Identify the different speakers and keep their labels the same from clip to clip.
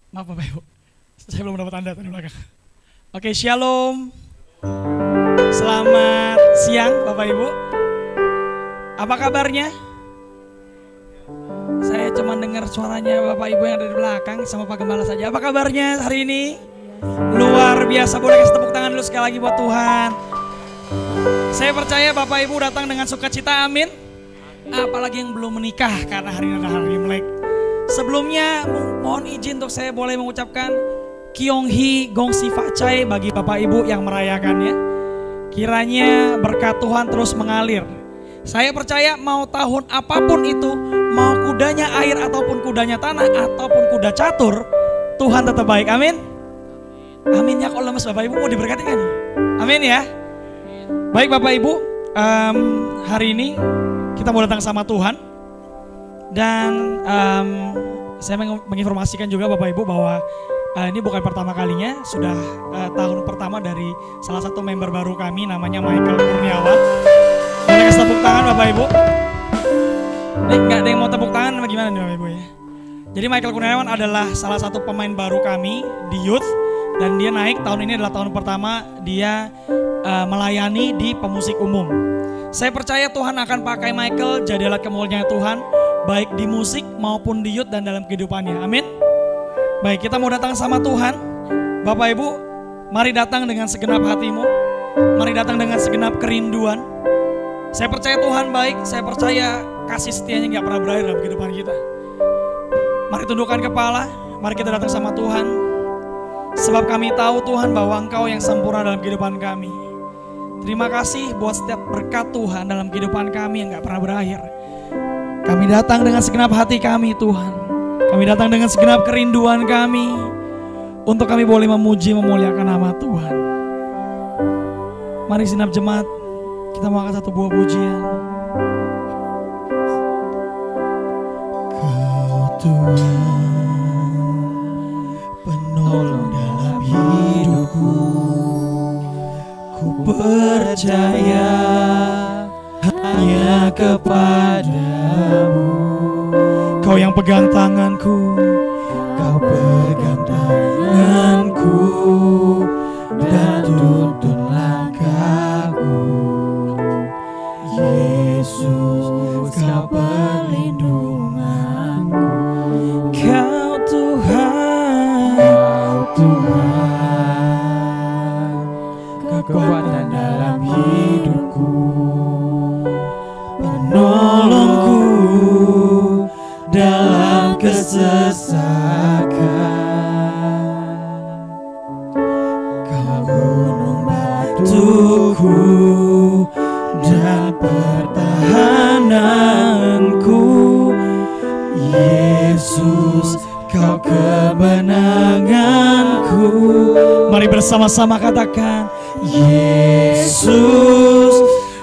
Speaker 1: Maaf Bapak Ibu, saya belum dapat tanda di belakang. Oke, shalom. Selamat siang Bapak Ibu. Apa kabarnya? Saya cuma dengar suaranya Bapak Ibu yang ada di belakang sama Pak Gembala saja. Apa kabarnya hari ini? Luar biasa, boleh kasih tepuk tangan dulu sekali lagi buat Tuhan. Saya percaya Bapak Ibu datang dengan sukacita, amin. Apalagi yang belum menikah karena hari ini adalah hari Imlek. Sebelumnya mohon izin untuk saya boleh mengucapkan Kyonghi Gongsi Facai bagi Bapak Ibu yang merayakannya. Kiranya berkat Tuhan terus mengalir. Saya percaya mau tahun apapun itu, mau kudanya air ataupun kudanya tanah ataupun kuda catur, Tuhan tetap baik, amin. Amin ya, kalau lemes Bapak Ibu mau diberkati kan? Amin ya. Baik Bapak Ibu, hari ini kita mau datang sama Tuhan. Dan saya menginformasikan juga Bapak Ibu bahwa ini bukan pertama kalinya, sudah tahun pertama dari salah satu member baru kami namanya Michael Kurniawan. Boleh kasih tepuk tangan Bapak Ibu? Nggak ada yang mau tepuk tangan bagaimana nih Bapak Ibu ya? Jadi Michael Kurniawan adalah salah satu pemain baru kami di Youth. Dan dia naik, tahun ini adalah tahun pertama dia melayani di pemusik umum. Saya percaya Tuhan akan pakai Michael jadi alat kemuliaan Tuhan, baik di musik maupun di Youth dan dalam kehidupannya, amin. Baik, kita mau datang sama Tuhan. Bapak Ibu, mari datang dengan segenap hatimu, mari datang dengan segenap kerinduan. Saya percaya Tuhan baik, saya percaya kasih setianya gak pernah berakhir dalam kehidupan kita. Mari tundukkan kepala, mari kita datang sama Tuhan. Sebab kami tahu Tuhan bahwa Engkau yang sempurna dalam kehidupan kami. Terima kasih buat setiap berkat Tuhan dalam kehidupan kami yang gak pernah berakhir. Kami datang dengan segenap hati kami Tuhan. Kami datang dengan segenap kerinduan kami. Untuk kami boleh memuji memuliakan nama Tuhan. Mari segenap jemaat, kita mau angkat satu buah pujian. Kau Tuhan, penolong dalam hidupku. Ku percaya hanya kepadamu. Kau yang pegang tanganku, Kau pegang tanganku dan tuntun langkahku. Yesus, Kau perlindunganku. Kau Tuhan, Kau Tuhan, kekuatan dalam hidupku, penolongku dalam kesesakan. Kau gunung batuku dan pertahananku. Yesus, Kau kemenanganku. Mari bersama-sama katakan, Yesus,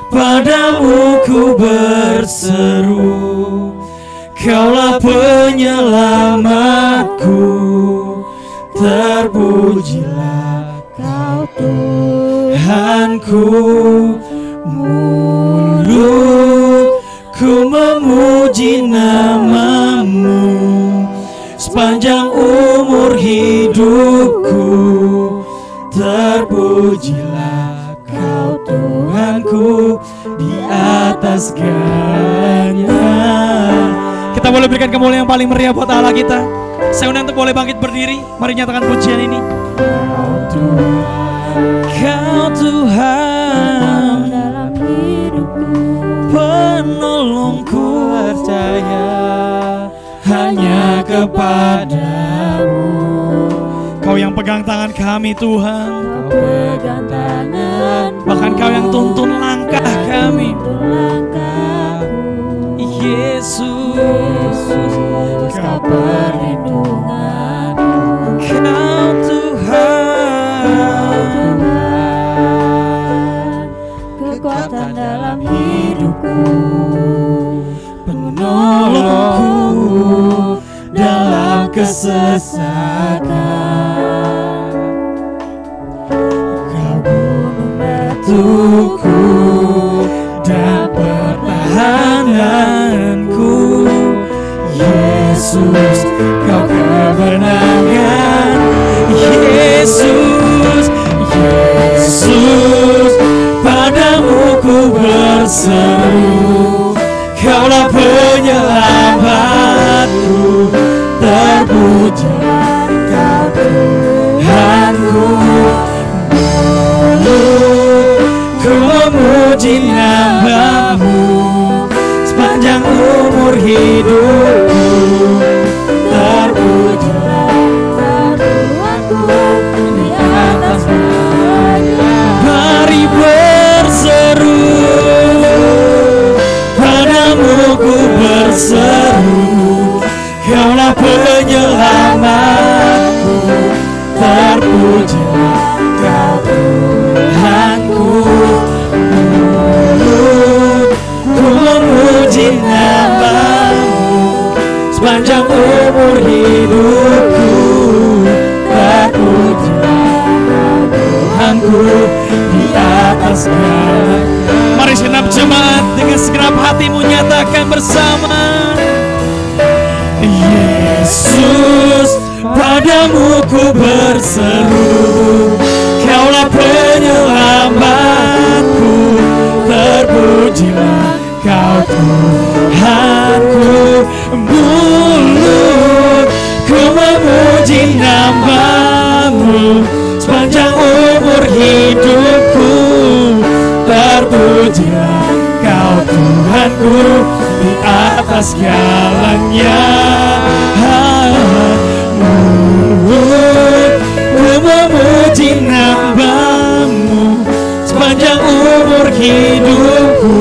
Speaker 1: padamu ku berseru. Kaulah penyelamatku, terpujilah Kau Tuhanku. Mulutku memuji namamu sepanjang umur hidupku. Terpujilah Kau Tuhanku di atas segalanya. Kita boleh berikan kemuliaan yang paling meriah buat Allah kita. Saya undang untuk boleh bangkit berdiri. Mari nyatakan pujian ini. Kau Tuhan, Kau Tuhan dalam hidupku, penolongku. Percaya hanya kepadamu. Kau yang pegang tangan kami Tuhan, Kau pegang tangan, bahkan Kau yang tuntun langkah kami. Yesus, Kau perlindungan. Kau Tuhan, kekuatan dalam hidupku, penolongku dalam kesesakan. Kau gunung batuku dan pertahananku. Yesus, Kau kemenangan. memuji nama-Mu sepanjang umur hidupku. Terpujilah Tuhanku di atas segalanya. Mari berseru, padamu ku berseru, Kaulah penyelamatku. Terpujilah Kau Tuhanku. Ku memuji nama-Mu sepanjang umur hidupku. Terpujilah Tuhanku di atas segalanya. Mari segenap jemaat dengan segenap hatimu nyatakan bersama. Yesus, padamu ku berseru, Kaulah penyelamatku. Terpujilah Kau Tuhanku. Mulutku memuji nama-Mu sepanjang umur hidupku. Terpujilah Kau Tuhanku di atas segalanya. Mulutku memuji nama-Mu sepanjang umur hidupku.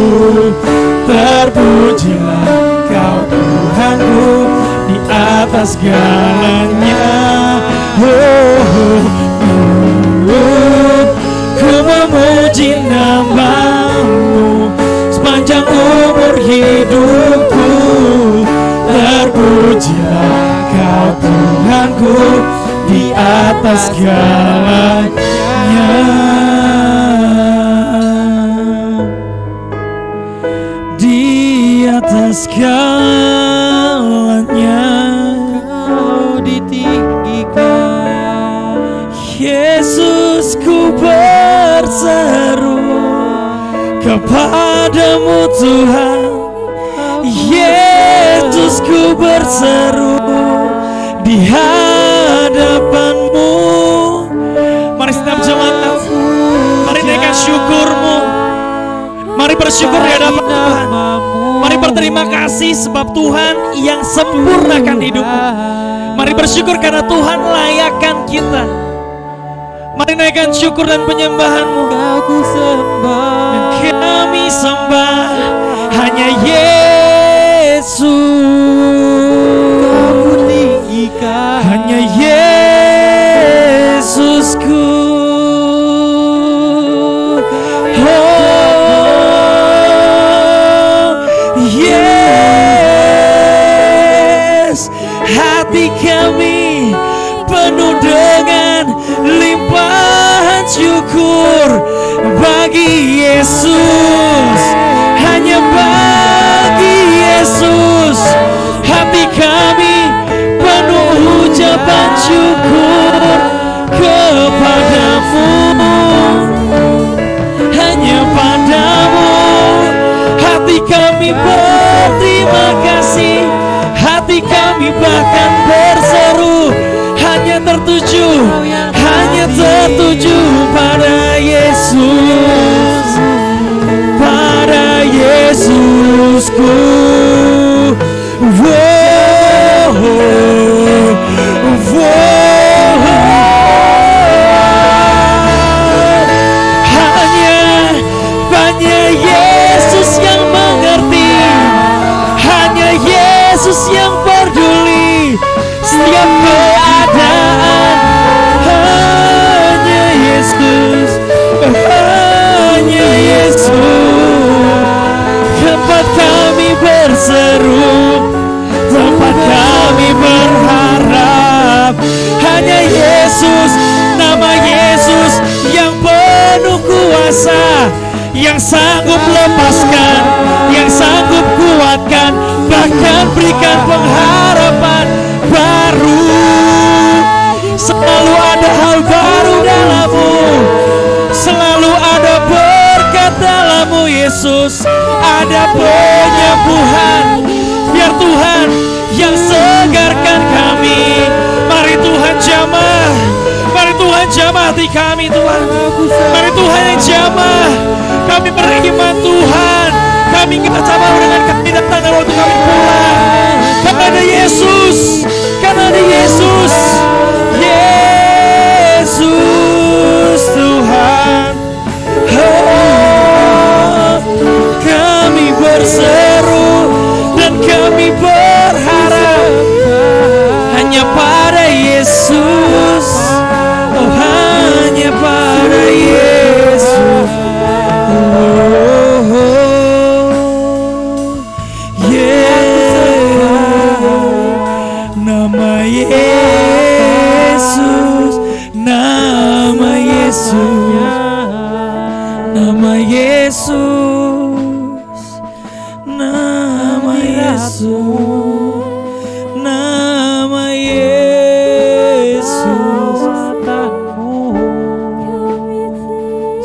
Speaker 1: Terpujilah Kau Tuhanku di atas segalanya. Mulutku memuji nama-Mu sepanjang umur hidupku. Terpujilah Kau Tuhanku di atas segalanya. Di atas segalanya Kau ditinggikan. Yesus, ku berseru kepadamu Tuhan. Yesus, ku berseru di hadapan-Mu. Mari setiap jemaat, mari naikkan syukur-Mu. Mari bersyukur di hadapan Tuhan. Mari berterima kasih sebab Tuhan yang sempurnakan hidupmu. Mari bersyukur karena Tuhan layakkan kita. Mari naikkan syukur dan penyembahan-Mu.
Speaker 2: Aku sembah,
Speaker 1: Kami sembah hanya Yesus.
Speaker 2: Kau tinggikan,
Speaker 1: Hanya Yesusku. Oh, yes. Hati kami penuh dengan limpahan syukur bagi Yesus. Hanya bagi Yesus hati kami penuh ucapan syukur kepadamu. Hanya padamu hati kami berterima kasih. Hati kami bahkan berseru hanya tertuju pada Yesus, pada Yesusku. Hanya Yesus yang mengerti, hanya Yesus yang peduli setiap keadaan. Hanya Yesus, hanya Yesus. Tempat kami berseru, tempat kami berharap. Hanya Yesus, nama Yesus yang penuh kuasa, yang sanggup lepaskan, yang sanggup kuatkan, bahkan berikan pengharapan baru. Selalu ada hal baru dalam-Mu, selalu ada berkat dalam-Mu Yesus. Ada penyembuhan, biar Tuhan yang segarkan kami. Mari Tuhan jamah, mari Tuhan jamah hati kami Tuhan. Mari Tuhan yang jamah, kami beriman Tuhan. Kami gak sama dengan kami datang dan waktu kami pulang. Karena ada Yesus, karena ada Yesus. Yesus Tuhan. Oh, kami berseru dan kami berharap hanya pada Yesus. Oh, hanya pada Yesus. Nama Yesus, nama Yesus, nama Yesus, nama Yesus, nama Yesus.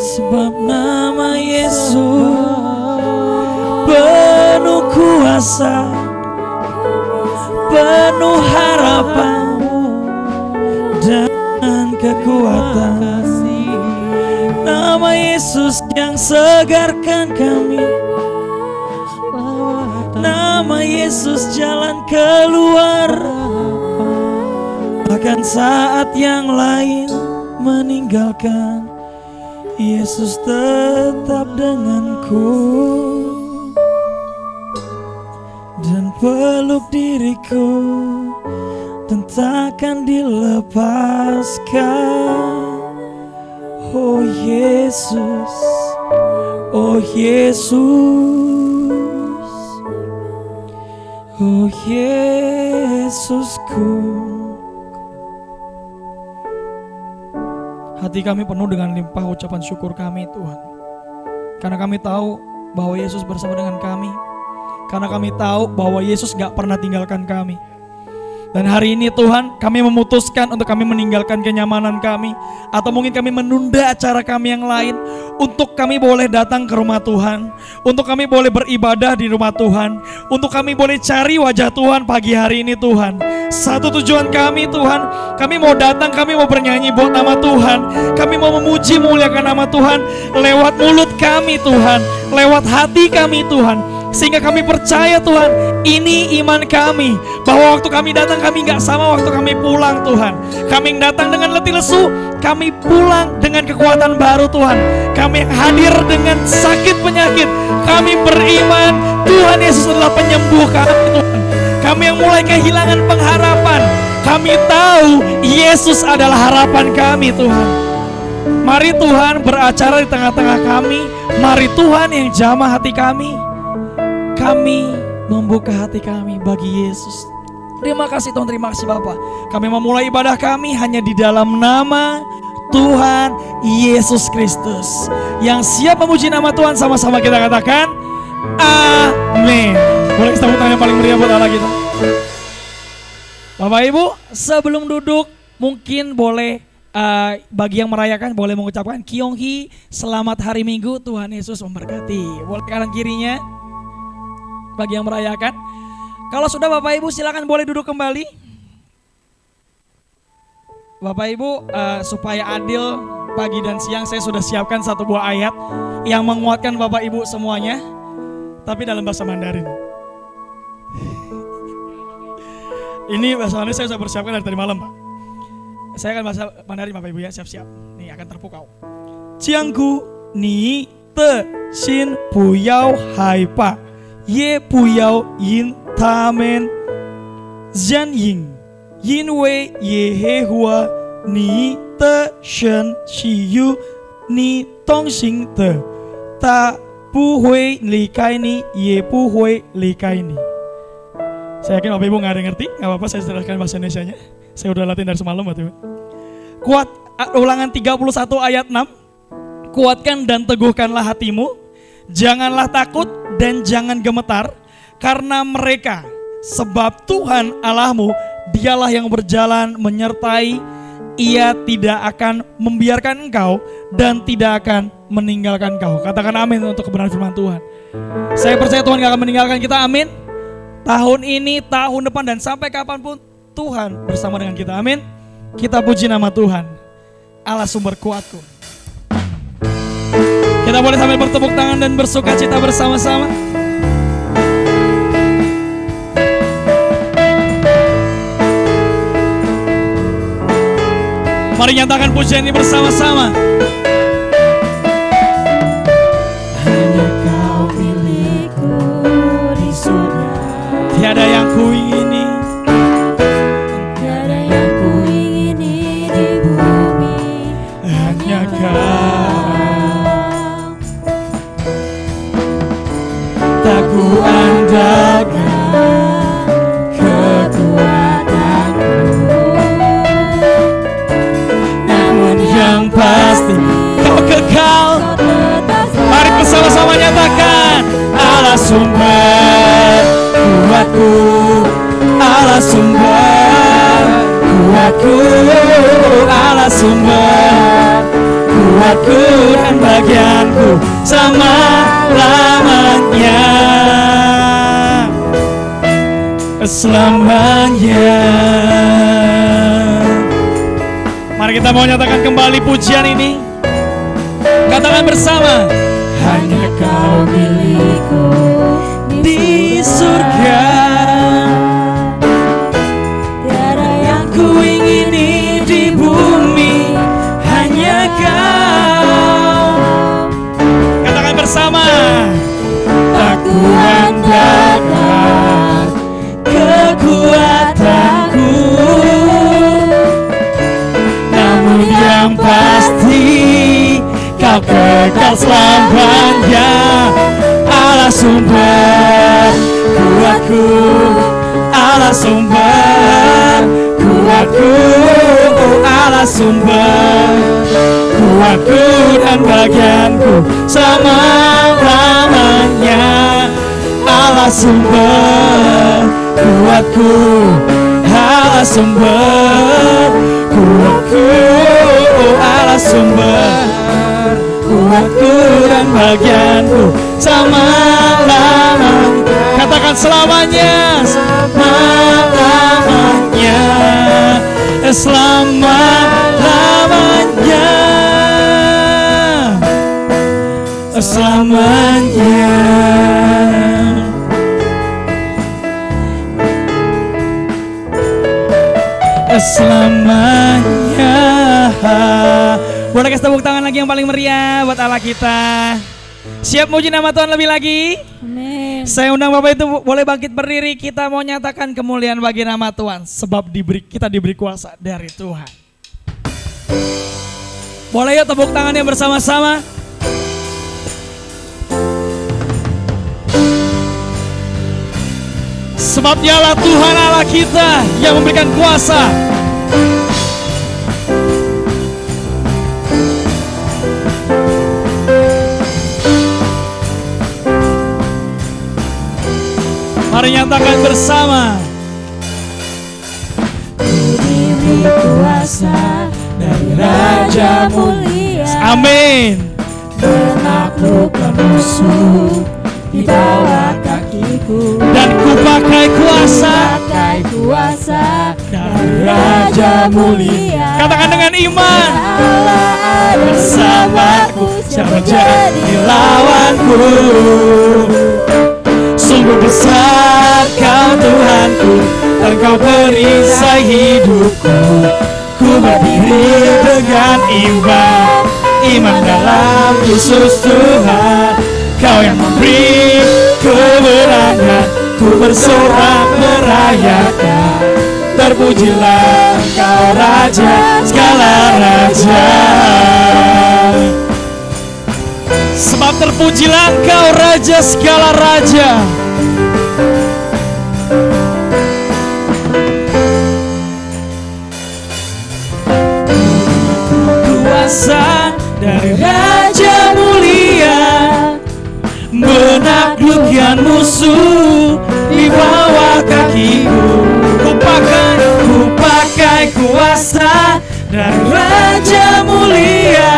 Speaker 1: Sebab nama Yesus penuh kuasa, penuh harapan dan kekuatan. Nama Yesus yang segarkan kami. Nama Yesus jalan keluar bahkan saat yang lain meninggalkan. Yesus tetap denganku dan peluk diriku dan takkan dilepaskan. Oh Yesus, oh Yesus, oh Yesusku. Hati kami penuh dengan limpah ucapan syukur kami Tuhan, karena kami tahu bahwa Yesus bersama dengan kami. Karena kami tahu bahwa Yesus gak pernah tinggalkan kami. Dan hari ini Tuhan, kami memutuskan untuk kami meninggalkan kenyamanan kami, atau mungkin kami menunda acara kami yang lain, untuk kami boleh datang ke rumah Tuhan, untuk kami boleh beribadah di rumah Tuhan, untuk kami boleh cari wajah Tuhan pagi hari ini Tuhan. Satu tujuan kami Tuhan, kami mau datang, kami mau bernyanyi buat nama Tuhan, kami mau memuji memuliakan nama Tuhan, lewat mulut kami Tuhan, lewat hati kami Tuhan. Sehingga kami percaya Tuhan, ini iman kami, bahwa waktu kami datang kami gak sama waktu kami pulang Tuhan. Kami yang datang dengan letih lesu, kami pulang dengan kekuatan baru Tuhan. Kami yang hadir dengan sakit penyakit, kami beriman Tuhan Yesus adalah penyembuh kami Tuhan. Kami yang mulai kehilangan pengharapan, kami tahu Yesus adalah harapan kami Tuhan. Mari Tuhan beracara di tengah-tengah kami. Mari Tuhan yang jamah hati kami. Kami membuka hati kami bagi Yesus. Terima kasih Tuhan, terima kasih Bapa. Kami memulai ibadah kami hanya di dalam nama Tuhan Yesus Kristus. Yang siap memuji nama Tuhan, sama-sama kita katakan amin. Boleh tepuk tangan yang paling meriah buat Allah kita. Bapak Ibu, sebelum duduk mungkin boleh bagi yang merayakan boleh mengucapkan Kyonghi, selamat hari Minggu, Tuhan Yesus memberkati. Boleh kanan kirinya bagi yang merayakan. Kalau sudah Bapak Ibu silakan boleh duduk kembali. Bapak Ibu, supaya adil pagi dan siang saya sudah siapkan satu buah ayat yang menguatkan Bapak Ibu semuanya, tapi dalam bahasa Mandarin. Ini bahasa Mandarin saya sudah persiapkan dari tadi malam Pak. Saya akan bahasa Mandarin Bapak Ibu ya, siap-siap. Nih akan terpukau. Jianggu ni te xin bu yao hai pa, ye bu yao yin ta men jian ying, yin wei ye he hua ni te shen xi yu ni dong xing de, ta bu hui li kai ni ye bu hui li kai ni. Saya yakin Bapak Ibu nggak ada ngerti, nggak apa-apa saya jelaskan bahasa Indonesianya. Saya udah latihan dari semalam Bapak Ibu. Kuat, ulangan 31 ayat 6. Kuatkan dan teguhkanlah hatimu, janganlah takut dan jangan gemetar karena mereka, sebab Tuhan Allahmu dialah yang berjalan menyertai, ia tidak akan membiarkan engkau dan tidak akan meninggalkan engkau. Katakan amin untuk kebenaran firman Tuhan. Saya percaya Tuhan gak akan meninggalkan kita, amin. Tahun ini, tahun depan dan sampai kapanpun Tuhan bersama dengan kita, amin. Kita puji nama Tuhan. Allah sumber kuatku. Kita boleh sambil bertepuk tangan dan bersuka cita bersama-sama. Mari nyatakan pujian ini bersama-sama.
Speaker 2: Hanya Kau milikku di surga.
Speaker 1: Tiada yang kuingini,
Speaker 2: Tiada yang kuingini di bumi.
Speaker 1: hanya Kau. Tak ku andalkan pasti Kau kekal. Mari bersama-sama nyatakan, Allah sumber kuatku, Allah sumber kuatku, Allah sumber kuatku dan bagianku selama-lamanya, selamanya. Mari kita mau nyatakan kembali pujian ini. Katakan bersama, hanya Kau milikku di surga. Tiada yang kuingini di bumi, hanya Kau. Katakan bersama, tak ku andalkan kekuatanku, yang pasti Kau kekal selamanya. Allah sumber kuatku, Allah sumber kuatku, Allah sumber kuatku dan bagianku selama-lamanya. Allah sumber kuatku, Allah sumber kuatku, Allah sumber kuatku dan bagianku selama-lamanya. Katakan selamanya, selama-lamanya, selama-lamanya, selamanya. Selamanya. Boleh kasih tepuk tangan lagi yang paling meriah buat Allah kita. Siap muji nama Tuhan lebih lagi?
Speaker 2: Amin.
Speaker 1: Saya undang Bapak itu boleh bangkit berdiri. Kita mau nyatakan kemuliaan bagi nama Tuhan, sebab kita diberi kuasa dari Tuhan. Boleh ya tepuk tangannya bersama-sama. Sebab Dialah Tuhan Allah kita yang memberikan kuasa. Mari nyatakan bersama.
Speaker 2: Diberi kuasa dari Raja mulia.
Speaker 1: Amin.
Speaker 2: Menaklukkan musuh di bawah kakiku.
Speaker 1: Dan ku pakai kuasa
Speaker 2: dari Raja mulia.
Speaker 1: Katakan dengan iman.
Speaker 2: Allah ada
Speaker 1: Bersamaku, siapa jadi lawanku? Sungguh besar Kau Tuhanku, dan Kau perisai hidupku. Ku berdiri dengan iman dalam Yesus Tuhan. Kau yang memberi kemenangan, ku bersorak merayakan. Terpujilah Kau Raja segala raja. Sebab terpujilah Engkau Raja segala raja. Kuasa dari Raja mulia, menaklukkan musuh di bawah kakiku. Ku pakai kuasa dari Raja mulia.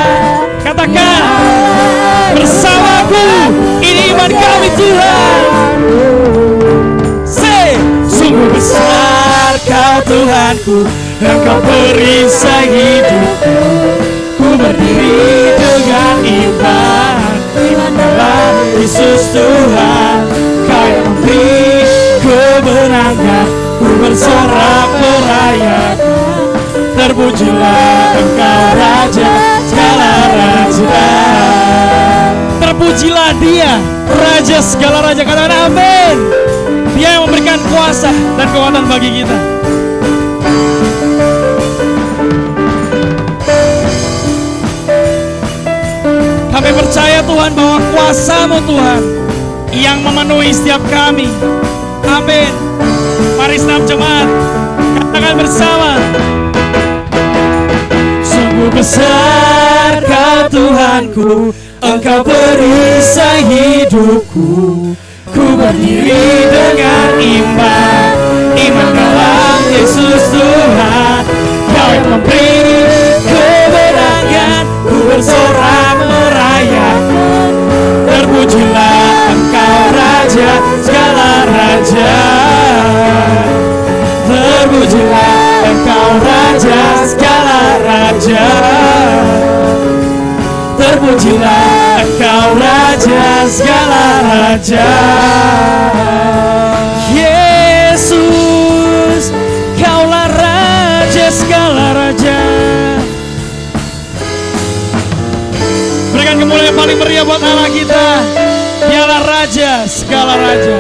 Speaker 1: Katakan bersamaku, ini iman kami Tuhan. Say, sungguh besar Kau Tuhanku, dan Kau perisai hidupku. berdiri dengan iman. Iman dalam Yesus Tuhan, Kau yang memberi kemenangan. Ku bersorak merayakan, terpujilah Engkau Raja segala raja. Terpujilah Dia, Raja segala raja. Katakan amin. Dia yang memberikan kuasa dan kekuatan bagi kita. Kami percaya Tuhan bahwa kuasa-Mu Tuhan yang memenuhi setiap kami. Amin. Mari segenap jemaat katakan bersama. Sungguh besar Kau Tuhanku, Engkau perisai hidupku. Ku berdiri dengan iman. Iman dalam Yesus Tuhan, Kau yang memberi kemenangan. Ku bersorak merayakan, terpujilah Engkau Raja segala raja. Terpujilah Engkau Raja segala raja. Terpujilah Engkau Raja segala raja. Yesus, Kaulah Raja segala raja. Berikan kemuliaan paling meriah buat Allah kita. Dialah Raja segala raja.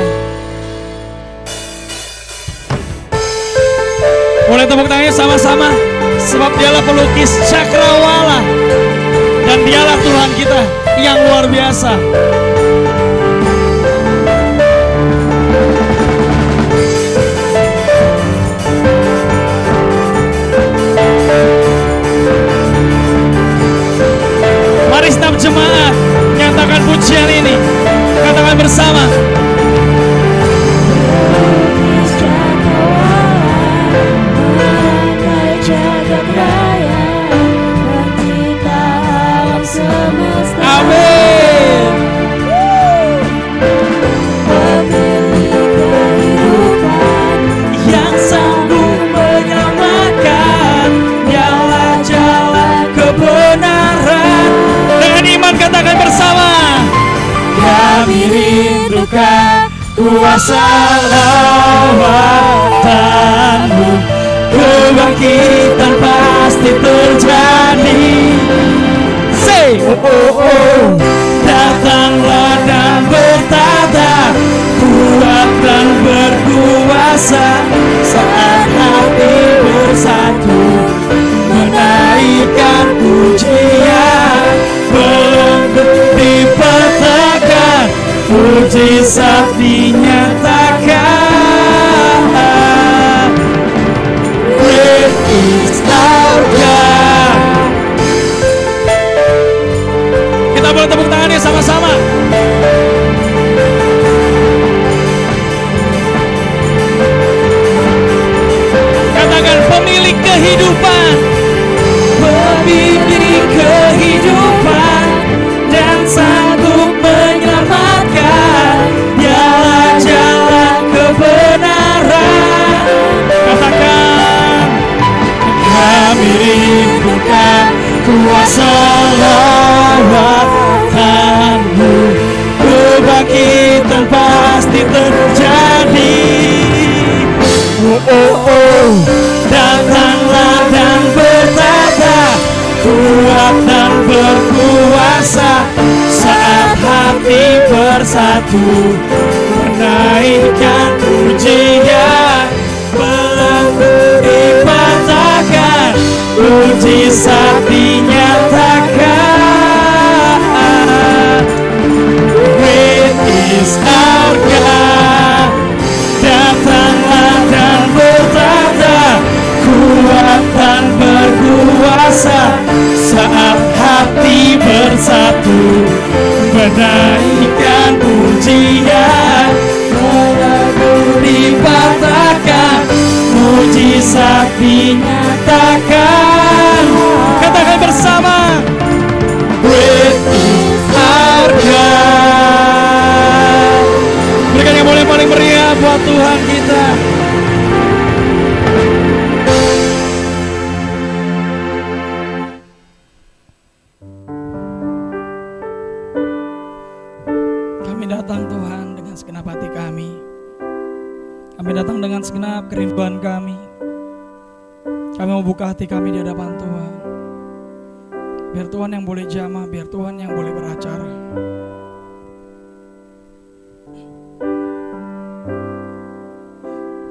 Speaker 1: Boleh tepuk tangannya sama-sama, sebab Dialah pelukis cakrawala. Dan Dialah Tuhan kita yang luar biasa. Mari setiap jemaat nyatakan pujian ini. Katakan bersama. Amin. Yang sanggup menyelamatkan, Dialah jalan kebenaran. Dengan iman katakan bersama. Kami rindukan kuasa lawatan-Mu. Kebangkitan pasti terjadi. Say, oh, oh, oh. Datanglah dan bertata, kuat dan berkuasa. Saat hati bersatu, menaikkan pujian. Belenggu dipetakan, mujizat dinyatakan. Great is our God. Kita boleh tepuk tangannya sama-sama. Katakan pemilik kehidupan. Pemilik kehidupan dan sanggup menyelamatkan. Dialah jalan kebenaran. Katakan, kami rindukan kuasa lawatan-Mu. Kebangkitan pasti terjadi. Oh, oh, oh. Datanglah dan bertata, kuat dan berkuasa. Saat hati bersatu, menaikkan pujian. Belenggu dipatahkan, mujizat dinyatakan. Great is our God. Datanglah dan bertata, kuat dan berkuasa. Saat hati bersatu, menaikkan pujian. Belenggu dipatahkan, mujizat dinyatakan. Katakan bersama. Great is our God. Berikan yang boleh paling meriah buat Tuhan kita. kerinduan kami. Kami mau buka hati kami di hadapan Tuhan. Biar Tuhan yang boleh jamah, biar Tuhan yang boleh beracara.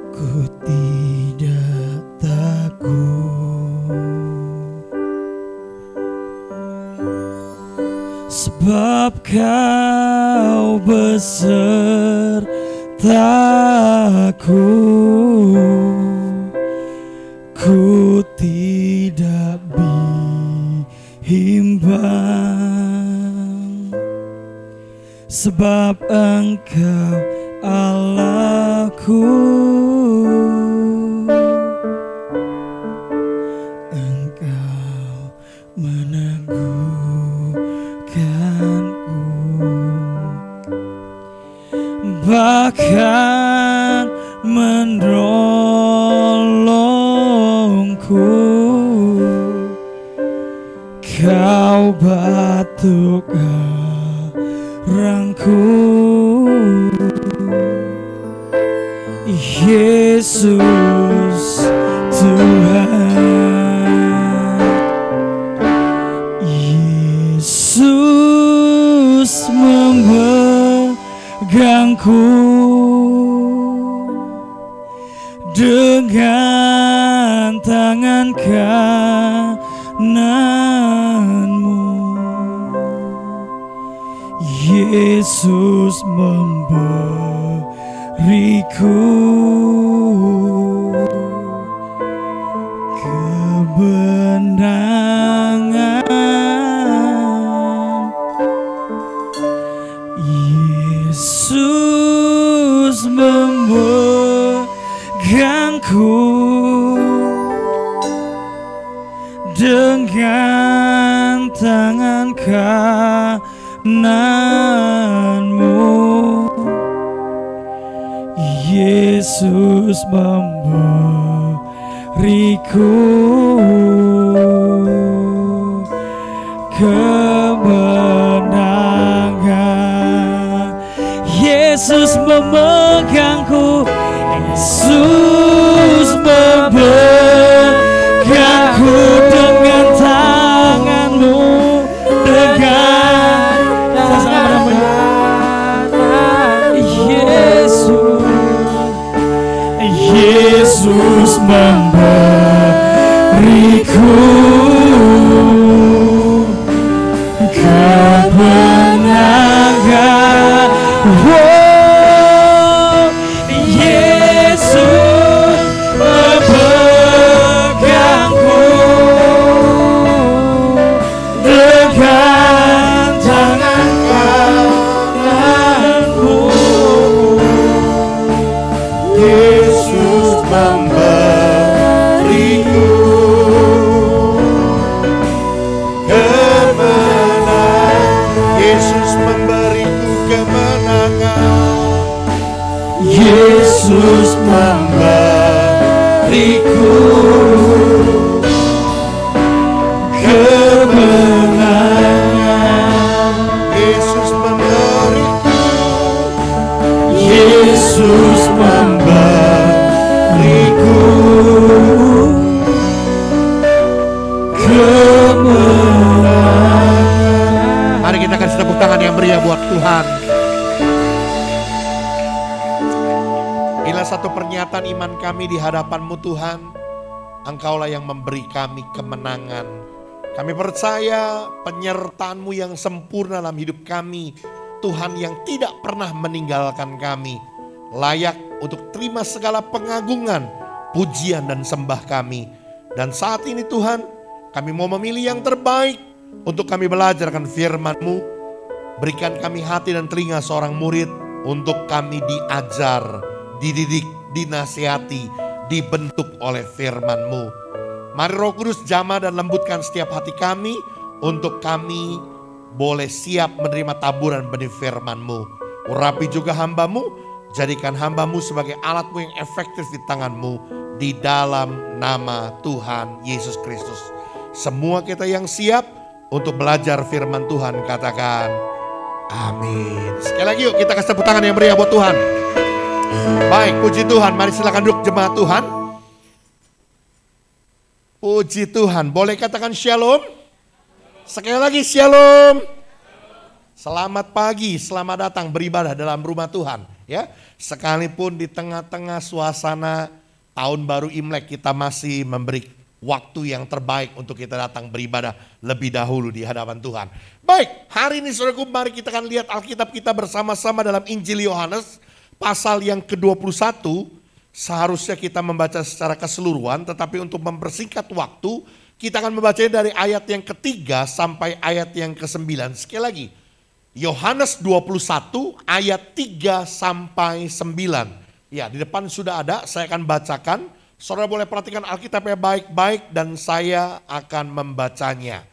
Speaker 1: Ku tidak takut, sebab Kau besertaku. Ku tidak bimbang, sebab Engkau Allahku. Engkau meneguhkanku, bahkan menolongku. Kau batu karangku, Yesus Tuhan. Yesus memegangku dengan tangan kananmu. Yesus memberiku kebenangan. Yesus memegangku dengan tangan kananmu. Yesus memberiku kemenangan. Yesus memegangku, Yesus memegangku dengan tanganmu, dengan Yesus memberiku kemenangan. Oh, Yesus memegangku dengan tangan kananmu.
Speaker 3: Yesus memberiku kemenangan. Yesus memberiku kemenangan.
Speaker 1: Yesus memberiku kemenangan.
Speaker 3: Yesus memberiku.
Speaker 1: Yesus memberiku kemenangan.
Speaker 3: Mari kita kasih tepuk tangan yang meriah buat Tuhan. Inilah satu pernyataan iman kami di hadapan-Mu Tuhan. Engkaulah yang memberi kami kemenangan. Kami percaya penyertaan-Mu yang sempurna dalam hidup kami. Tuhan yang tidak pernah meninggalkan kami. Layak untuk terima segala pengagungan, pujian dan sembah kami. Dan saat ini Tuhan, kami mau memilih yang terbaik untuk kami belajarkan firman-Mu. Berikan kami hati dan telinga seorang murid untuk kami diajar, dididik, dinasihati, dibentuk oleh firman-Mu. Mari Roh Kudus jamah dan lembutkan setiap hati kami untuk kami boleh siap menerima taburan benih firman-Mu. Urapi juga hamba-Mu, jadikan hamba-Mu sebagai alat-Mu yang efektif di tangan-Mu. Di dalam nama Tuhan Yesus Kristus. Semua kita yang siap untuk belajar firman Tuhan katakan amin. Sekali lagi yuk kita kasih tepuk tangan yang meriah buat Tuhan. Baik, puji Tuhan. Mari silakan duduk jemaat Tuhan. Puji Tuhan. Boleh katakan shalom? Sekali lagi shalom. Selamat pagi, selamat datang beribadah dalam rumah Tuhan. Ya, sekalipun di tengah-tengah suasana tahun baru Imlek, kita masih memberi waktu yang terbaik untuk kita datang beribadah lebih dahulu di hadapan Tuhan. Baik, hari ini saudaraku, mari kita akan lihat Alkitab kita bersama-sama dalam Injil Yohanes pasal yang ke-21. Seharusnya kita membaca secara keseluruhan, tetapi untuk mempersingkat waktu, kita akan membacanya dari ayat yang ke-3 sampai ayat yang ke-9. Sekali lagi, Yohanes 21 ayat 3 sampai 9. Ya, di depan sudah ada, saya akan bacakan. Saudara boleh perhatikan Alkitabnya baik-baik dan saya akan membacanya.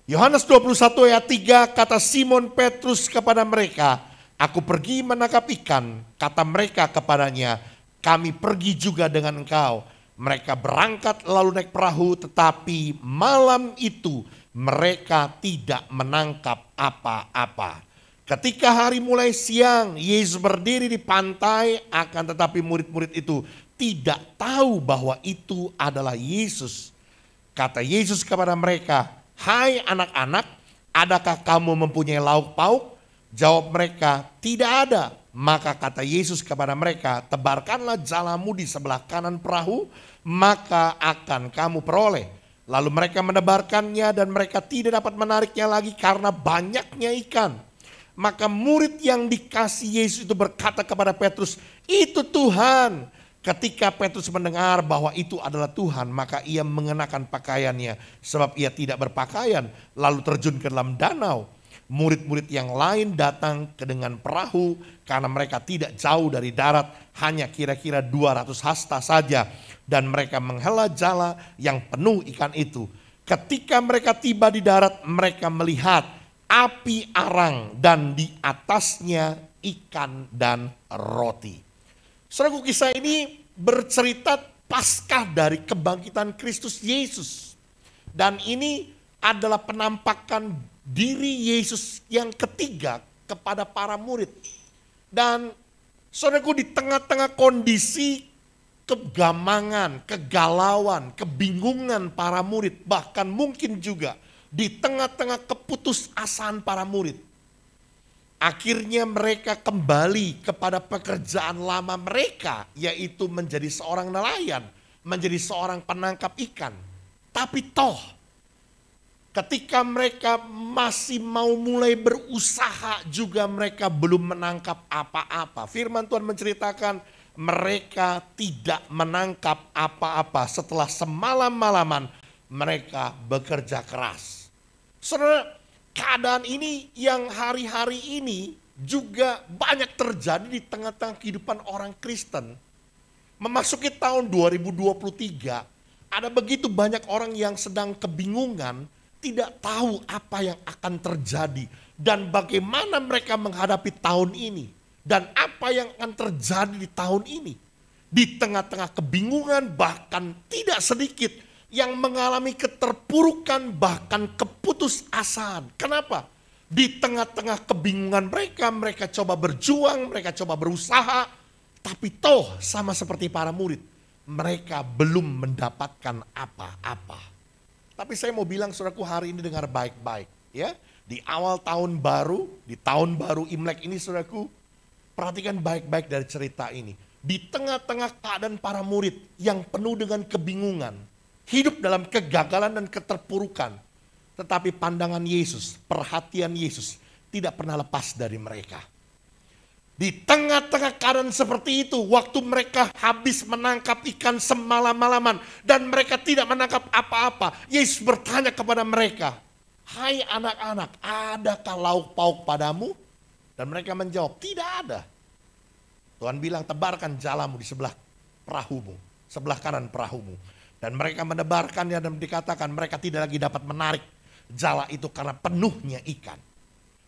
Speaker 3: Yohanes 21 ayat 3, kata Simon Petrus kepada mereka, "Aku pergi menangkap ikan." Kata mereka kepadanya, "Kami pergi juga dengan engkau." Mereka berangkat lalu naik perahu, tetapi malam itu mereka tidak menangkap apa-apa. Ketika hari mulai siang, Yesus berdiri di pantai, akan tetapi murid-murid itu tidak tahu bahwa itu adalah Yesus. Kata Yesus kepada mereka, "Hai anak-anak, adakah kamu mempunyai lauk pauk?" Jawab mereka, "Tidak ada." Maka kata Yesus kepada mereka, "Tebarkanlah jalamu di sebelah kanan perahu, maka akan kamu peroleh." Lalu mereka menebarkannya dan mereka tidak dapat menariknya lagi karena banyaknya ikan. Maka murid yang dikasih Yesus itu berkata kepada Petrus, "Itu Tuhan." Ketika Petrus mendengar bahwa itu adalah Tuhan, maka ia mengenakan pakaiannya sebab ia tidak berpakaian, lalu terjun ke dalam danau. Murid-murid yang lain datang ke dengan perahu karena mereka tidak jauh dari darat, hanya kira-kira 200 hasta saja, dan mereka menghela jala yang penuh ikan itu. Ketika mereka tiba di darat, mereka melihat api arang dan di atasnya ikan dan roti. Saudaraku, kisah ini bercerita paskah dari kebangkitan Kristus Yesus. Dan ini adalah penampakan diri Yesus yang ketiga kepada para murid. Dan saudaraku, di tengah-tengah kondisi kegamangan, kegalauan, kebingungan para murid, bahkan mungkin juga di tengah-tengah keputusasaan para murid, akhirnya mereka kembali kepada pekerjaan lama mereka, yaitu menjadi seorang nelayan, menjadi seorang penangkap ikan. Tapi toh, ketika mereka masih mau mulai berusaha juga mereka belum menangkap apa-apa. Firman Tuhan menceritakan mereka tidak menangkap apa-apa setelah semalam-malaman mereka bekerja keras. Saudara, keadaan ini yang hari-hari ini juga banyak terjadi di tengah-tengah kehidupan orang Kristen. Memasuki tahun 2023, ada begitu banyak orang yang sedang kebingungan, tidak tahu apa yang akan terjadi dan bagaimana mereka menghadapi tahun ini dan apa yang akan terjadi di tahun ini. Di tengah-tengah kebingungan, bahkan tidak sedikit yang mengalami keterpurukan, bahkan keputusasaan. Kenapa? Di tengah-tengah kebingungan mereka, mereka coba berjuang, mereka coba berusaha, tapi toh sama seperti para murid, mereka belum mendapatkan apa-apa. Tapi saya mau bilang saudaraku, hari ini dengar baik-baik ya. Di awal tahun baru, di tahun baru Imlek ini saudaraku, perhatikan baik-baik dari cerita ini. Di tengah-tengah keadaan para murid yang penuh dengan kebingungan, hidup dalam kegagalan dan keterpurukan, tetapi pandangan Yesus, perhatian Yesus tidak pernah lepas dari mereka. Di tengah-tengah keadaan seperti itu, waktu mereka habis menangkap ikan semalam-malaman dan mereka tidak menangkap apa-apa, Yesus bertanya kepada mereka, "Hai anak-anak, adakah lauk pauk padamu?" Dan mereka menjawab, "Tidak ada." Tuhan bilang, "Tebarkan jalamu di sebelah perahumu, sebelah kanan perahumu." Dan mereka menebarkannya dan dikatakan mereka tidak lagi dapat menarik jala itu karena penuhnya ikan.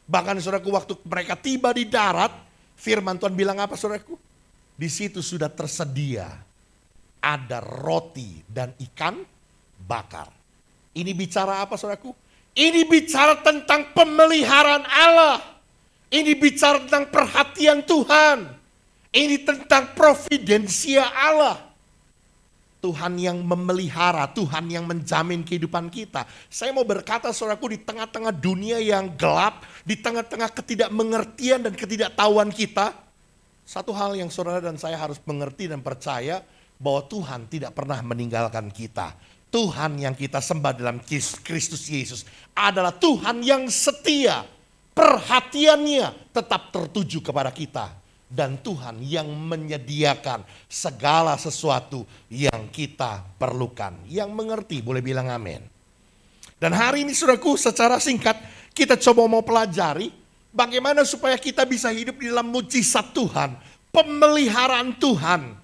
Speaker 3: Bahkan saudaraku, waktu mereka tiba di darat, firman Tuhan bilang apa saudaraku? Di situ sudah tersedia ada roti dan ikan bakar. Ini bicara apa saudaraku? Ini bicara tentang pemeliharaan Allah. Ini bicara tentang perhatian Tuhan. Ini tentang providensia Allah. Tuhan yang memelihara, Tuhan yang menjamin kehidupan kita. Saya mau berkata saudaraku, di tengah-tengah dunia yang gelap, di tengah-tengah ketidakmengertian dan ketidaktahuan kita, satu hal yang saudara dan saya harus mengerti dan percaya, bahwa Tuhan tidak pernah meninggalkan kita. Tuhan yang kita sembah dalam Kristus Yesus adalah Tuhan yang setia. Perhatiannya tetap tertuju kepada kita. Dan Tuhan yang menyediakan segala sesuatu yang kita perlukan. Yang mengerti boleh bilang amin. Dan hari ini saudaraku, secara singkat kita coba mau pelajari bagaimana supaya kita bisa hidup di dalam mujizat Tuhan. Pemeliharaan Tuhan.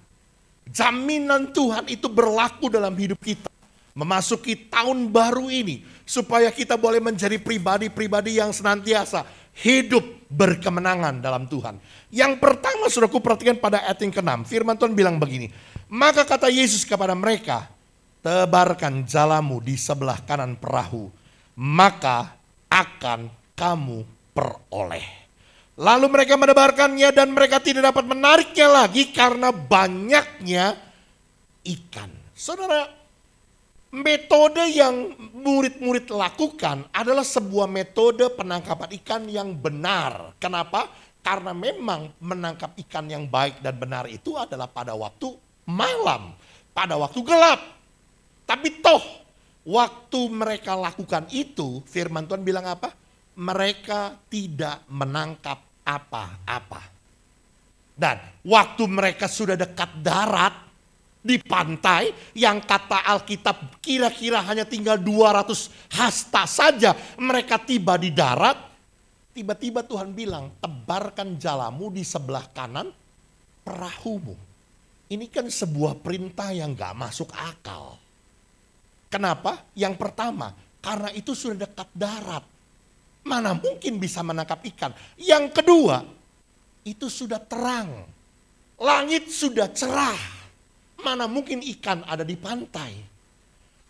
Speaker 3: Jaminan Tuhan itu berlaku dalam hidup kita. Memasuki tahun baru ini supaya kita boleh menjadi pribadi-pribadi yang senantiasa hidup berkemenangan dalam Tuhan. Yang pertama saudaraku, perhatikan pada ayat yang ke-6. Firman Tuhan bilang begini. Maka kata Yesus kepada mereka, tebarkan jalamu di sebelah kanan perahu, maka akan kamu peroleh. Lalu mereka menebarkannya dan mereka tidak dapat menariknya lagi karena banyaknya ikan. Saudara, metode yang murid-murid lakukan adalah sebuah metode penangkapan ikan yang benar. Kenapa? Karena memang menangkap ikan yang baik dan benar itu adalah pada waktu malam, pada waktu gelap. Tapi toh, waktu mereka lakukan itu, firman Tuhan bilang apa? Mereka tidak menangkap apa-apa. Dan waktu mereka sudah dekat darat, di pantai yang kata Alkitab kira-kira hanya tinggal 200 hasta saja mereka tiba di darat. Tiba-tiba Tuhan bilang, tebarkan jalamu di sebelah kanan perahumu. Ini kan sebuah perintah yang gak masuk akal. Kenapa? Yang pertama, karena itu sudah dekat darat. Mana mungkin bisa menangkap ikan. Yang kedua, itu sudah terang. Langit sudah cerah. Mana mungkin ikan ada di pantai.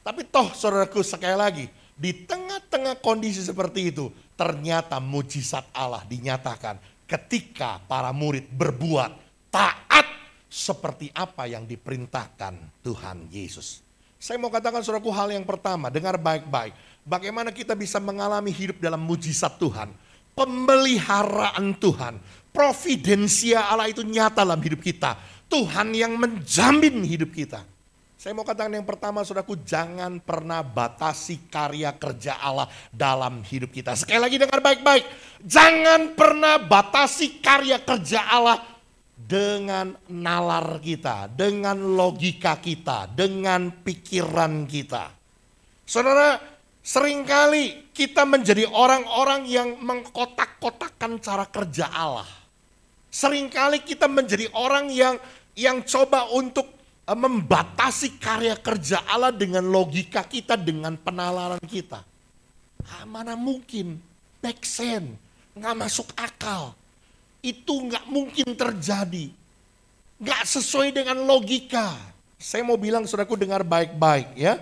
Speaker 3: Tapi toh saudaraku, sekali lagi, di tengah-tengah kondisi seperti itu, ternyata mujizat Allah dinyatakan ketika para murid berbuat taat seperti apa yang diperintahkan Tuhan Yesus. Saya mau katakan saudaraku, hal yang pertama, dengar baik-baik. Bagaimana kita bisa mengalami hidup dalam mujizat Tuhan. Pemeliharaan Tuhan. Providensia Allah itu nyata dalam hidup kita. Tuhan yang menjamin hidup kita. Saya mau katakan yang pertama saudaraku, jangan pernah batasi karya kerja Allah dalam hidup kita. Sekali lagi dengar baik-baik. Jangan pernah batasi karya kerja Allah dengan nalar kita, dengan logika kita, dengan pikiran kita. Saudara, seringkali kita menjadi orang-orang yang mengkotak-kotakkan cara kerja Allah. Seringkali kita menjadi orang yang coba untuk membatasi karya kerja Allah dengan logika kita, dengan penalaran kita. Mana mungkin, make sense, gak masuk akal. Itu gak mungkin terjadi. Gak sesuai dengan logika. Saya mau bilang saudaraku, dengar baik-baik ya.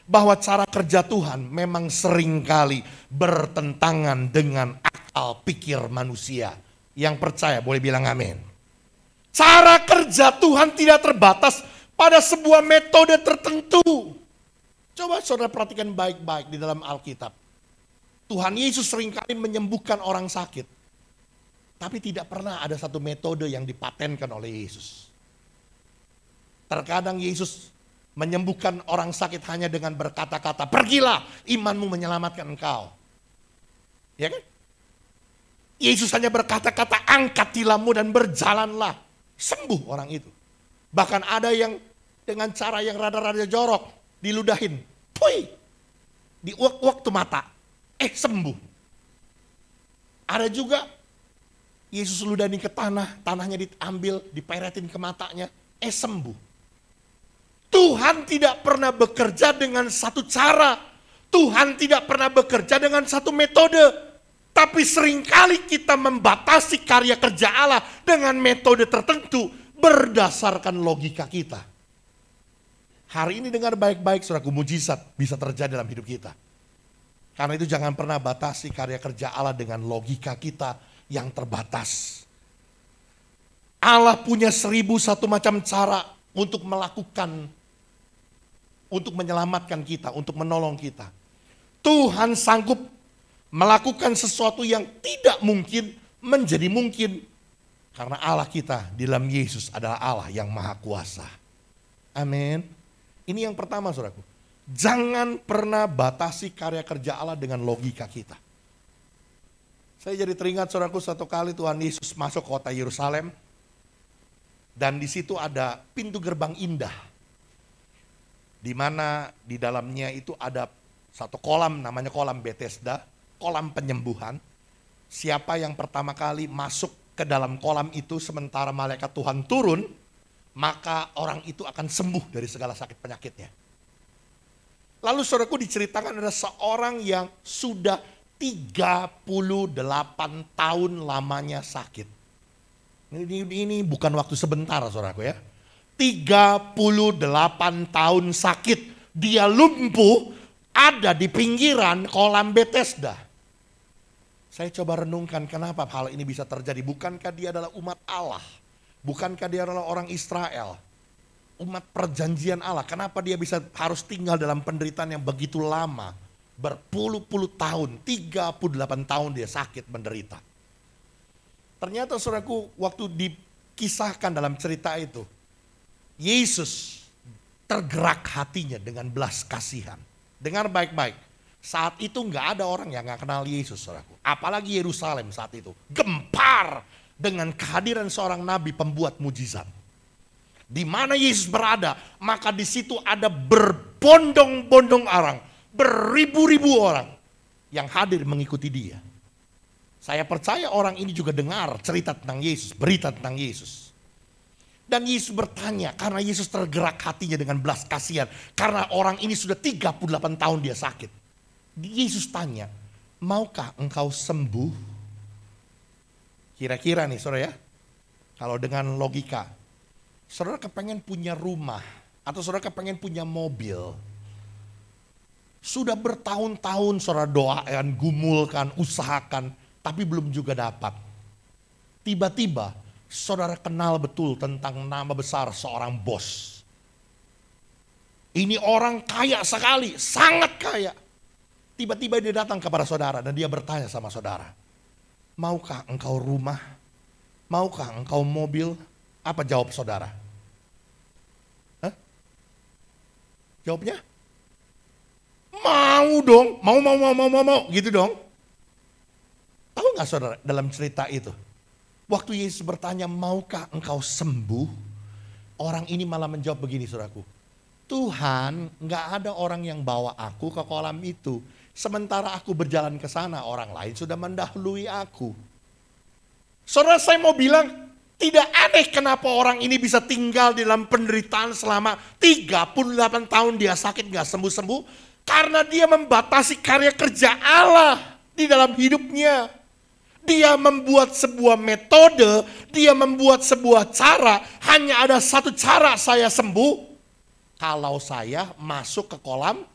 Speaker 3: Bahwa cara kerja Tuhan memang seringkali bertentangan dengan akal pikir manusia. Yang percaya boleh bilang amin. Cara kerja Tuhan tidak terbatas pada sebuah metode tertentu. Coba saudara perhatikan baik-baik di dalam Alkitab. Tuhan Yesus seringkali menyembuhkan orang sakit. Tapi tidak pernah ada satu metode yang dipatenkan oleh Yesus. Terkadang Yesus menyembuhkan orang sakit hanya dengan berkata-kata, pergilah, imanmu menyelamatkan engkau. Ya kan? Yesus hanya berkata-kata, angkat tilammu dan berjalanlah. Sembuh orang itu. Bahkan ada yang dengan cara yang rada-rada jorok, diludahin. Pui, diuak-uak tuh mata. Sembuh. Ada juga Yesus ludahin ke tanah, tanahnya diambil, diperetin ke matanya. Sembuh. Tuhan tidak pernah bekerja dengan satu cara. Tuhan tidak pernah bekerja dengan satu metode. Tapi seringkali kita membatasi karya kerja Allah dengan metode tertentu berdasarkan logika kita. Hari ini dengar baik-baik saudaraku, mujizat bisa terjadi dalam hidup kita. Karena itu jangan pernah batasi karya kerja Allah dengan logika kita yang terbatas. Allah punya 1001 macam cara untuk melakukan, untuk menyelamatkan kita, untuk menolong kita. Tuhan sanggup melakukan sesuatu yang tidak mungkin menjadi mungkin. Karena Allah kita di dalam Yesus adalah Allah yang maha kuasa. Amin. Ini yang pertama saudaraku. Jangan pernah batasi karya kerja Allah dengan logika kita. Saya jadi teringat saudaraku, satu kali Tuhan Yesus masuk kota Yerusalem. Dan di situ ada pintu gerbang indah. Di mana di dalamnya itu ada satu kolam, namanya kolam Bethesda, kolam penyembuhan. Siapa yang pertama kali masuk ke dalam kolam itu sementara malaikat Tuhan turun, maka orang itu akan sembuh dari segala sakit penyakitnya. Lalu saudaraku, diceritakan ada seorang yang sudah 38 tahun lamanya sakit. Ini bukan waktu sebentar saudaraku ya. 38 tahun sakit. Dia lumpuh ada di pinggiran kolam Bethesda. Saya coba renungkan kenapa hal ini bisa terjadi. Bukankah dia adalah umat Allah? Bukankah dia adalah orang Israel? Umat perjanjian Allah. Kenapa dia bisa harus tinggal dalam penderitaan yang begitu lama? Berpuluh-puluh tahun, 38 tahun dia sakit menderita. Ternyata saudaraku, waktu dikisahkan dalam cerita itu, Yesus tergerak hatinya dengan belas kasihan. Dengar baik-baik, saat itu nggak ada orang yang nggak kenal Yesus saudaraku. Apalagi Yerusalem saat itu. Gempar dengan kehadiran seorang nabi pembuat mujizat. Di mana Yesus berada, maka di situ ada berbondong-bondong orang, beribu-ribu orang yang hadir mengikuti dia. Saya percaya orang ini juga dengar cerita tentang Yesus, berita tentang Yesus. Dan Yesus bertanya, karena Yesus tergerak hatinya dengan belas kasihan. Karena orang ini sudah 38 tahun dia sakit. Yesus tanya, maukah engkau sembuh? Kira-kira nih saudara ya, kalau dengan logika, saudara kepengen punya rumah, atau saudara kepengen punya mobil. Sudah bertahun-tahun saudara doakan, gumulkan, usahakan, tapi belum juga dapat. Tiba-tiba saudara kenal betul tentang nama besar seorang bos. Ini orang kaya sekali, sangat kaya. Tiba-tiba dia datang kepada saudara dan dia bertanya sama saudara, maukah engkau rumah? Maukah engkau mobil? Apa jawab saudara? Hah? Jawabnya? Mau dong, mau, gitu dong. Tahu gak saudara dalam cerita itu? Waktu Yesus bertanya, maukah engkau sembuh? Orang ini malah menjawab begini saudaraku. Tuhan, gak ada orang yang bawa aku ke kolam itu. Sementara aku berjalan ke sana, orang lain sudah mendahului aku. Saudara, saya mau bilang, tidak aneh kenapa orang ini bisa tinggal di dalam penderitaan selama 38 tahun dia sakit gak sembuh-sembuh. Karena dia membatasi karya kerja Allah di dalam hidupnya. Dia membuat sebuah metode, dia membuat sebuah cara. Hanya ada satu cara saya sembuh, kalau saya masuk ke kolam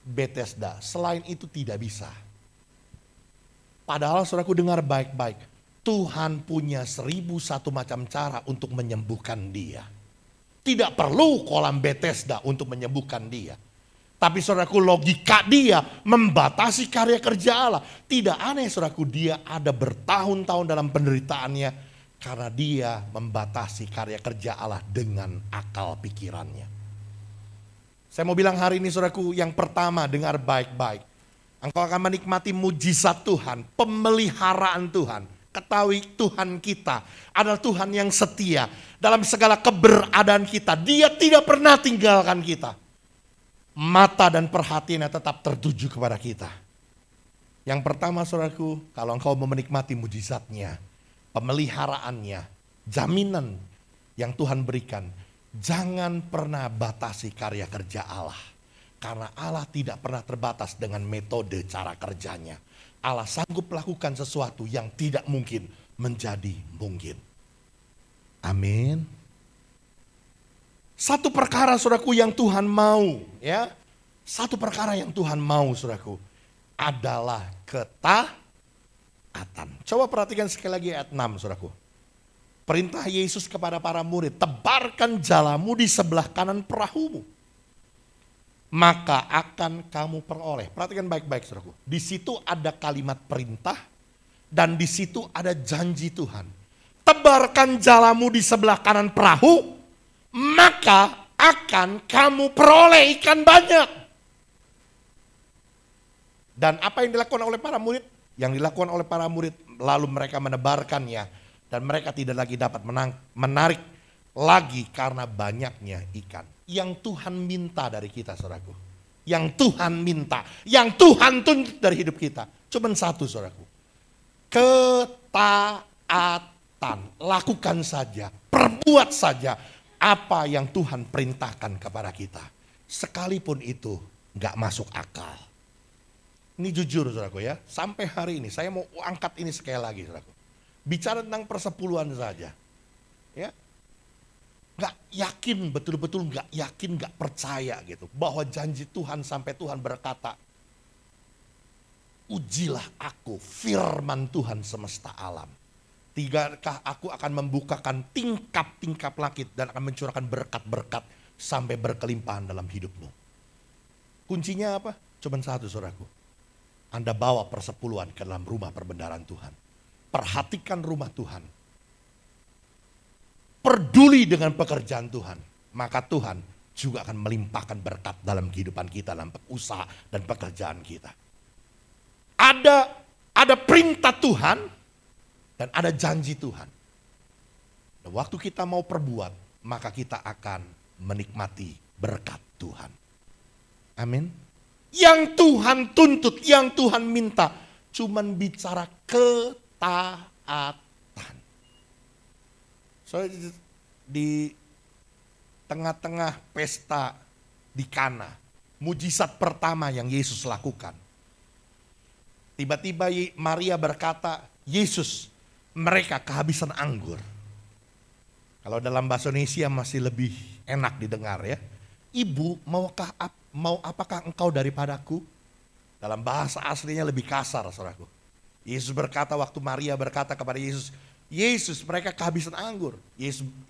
Speaker 3: Bethesda. Selain itu tidak bisa. Padahal saudaraku dengar baik-baik. Tuhan punya 1001 macam cara untuk menyembuhkan dia. Tidak perlu kolam Bethesda untuk menyembuhkan dia. Tapi saudaraku, logika dia membatasi karya kerja Allah. Tidak aneh saudaraku, dia ada bertahun-tahun dalam penderitaannya. Karena dia membatasi karya kerja Allah dengan akal pikirannya. Saya mau bilang hari ini saudaraku, yang pertama dengar baik-baik. Engkau akan menikmati mujizat Tuhan, pemeliharaan Tuhan. Ketahui Tuhan kita adalah Tuhan yang setia. Dalam segala keberadaan kita, dia tidak pernah tinggalkan kita. Mata dan perhatiannya tetap tertuju kepada kita. Yang pertama saudaraku, kalau engkau mau menikmati mujizatnya, pemeliharaannya, jaminan yang Tuhan berikan, jangan pernah batasi karya kerja Allah. Karena Allah tidak pernah terbatas dengan metode cara kerjanya. Allah sanggup melakukan sesuatu yang tidak mungkin menjadi mungkin. Amin. Satu perkara saudaraku yang Tuhan mau, ya. Satu perkara yang Tuhan mau saudaraku adalah ketaatan. Coba perhatikan sekali lagi ayat 6 saudaraku. Perintah Yesus kepada para murid, tebarkan jalamu di sebelah kanan perahumu, maka akan kamu peroleh. Perhatikan baik-baik saudaraku. Di situ ada kalimat perintah dan di situ ada janji Tuhan. Tebarkan jalamu di sebelah kanan perahu, maka akan kamu peroleh ikan banyak. Dan apa yang dilakukan oleh para murid? Yang dilakukan oleh para murid, lalu mereka menebarkannya. Dan mereka tidak lagi dapat menarik lagi karena banyaknya ikan. Yang Tuhan minta dari kita saudaraku. Yang Tuhan minta. Yang Tuhan tuntut dari hidup kita. Cuman satu saudaraku. Ketaatan. Lakukan saja. Perbuat saja apa yang Tuhan perintahkan kepada kita. Sekalipun itu gak masuk akal. Ini jujur saudaraku ya, sampai hari ini saya mau angkat ini sekali lagi saudaraku. Bicara tentang persepuluhan saja. Ya. Gak yakin, betul-betul gak yakin, gak percaya gitu. Bahwa janji Tuhan sampai Tuhan berkata, ujilah aku firman Tuhan semesta alam. Tidakkah aku akan membukakan tingkap-tingkap langit dan akan mencurahkan berkat-berkat sampai berkelimpahan dalam hidupmu. Kuncinya apa? Cuman satu saudaraku. Anda bawa persepuluhan ke dalam rumah perbendaharaan Tuhan. Perhatikan rumah Tuhan. Peduli dengan pekerjaan Tuhan. Maka Tuhan juga akan melimpahkan berkat dalam kehidupan kita, dalam usaha dan pekerjaan kita. Ada perintah Tuhan dan ada janji Tuhan. Dan waktu kita mau perbuat, maka kita akan menikmati berkat Tuhan. Amin. Yang Tuhan tuntut, yang Tuhan minta, cuman bicara ketaatan. Soalnya di tengah-tengah pesta di Kana, mujizat pertama yang Yesus lakukan. Tiba-tiba Maria berkata, Yesus, mereka kehabisan anggur. Kalau dalam bahasa Indonesia masih lebih enak didengar ya. Ibu, mau apakah engkau daripadaku? Dalam bahasa aslinya lebih kasar saudaraku. Yesus berkata waktu Maria berkata kepada Yesus, Yesus mereka kehabisan anggur.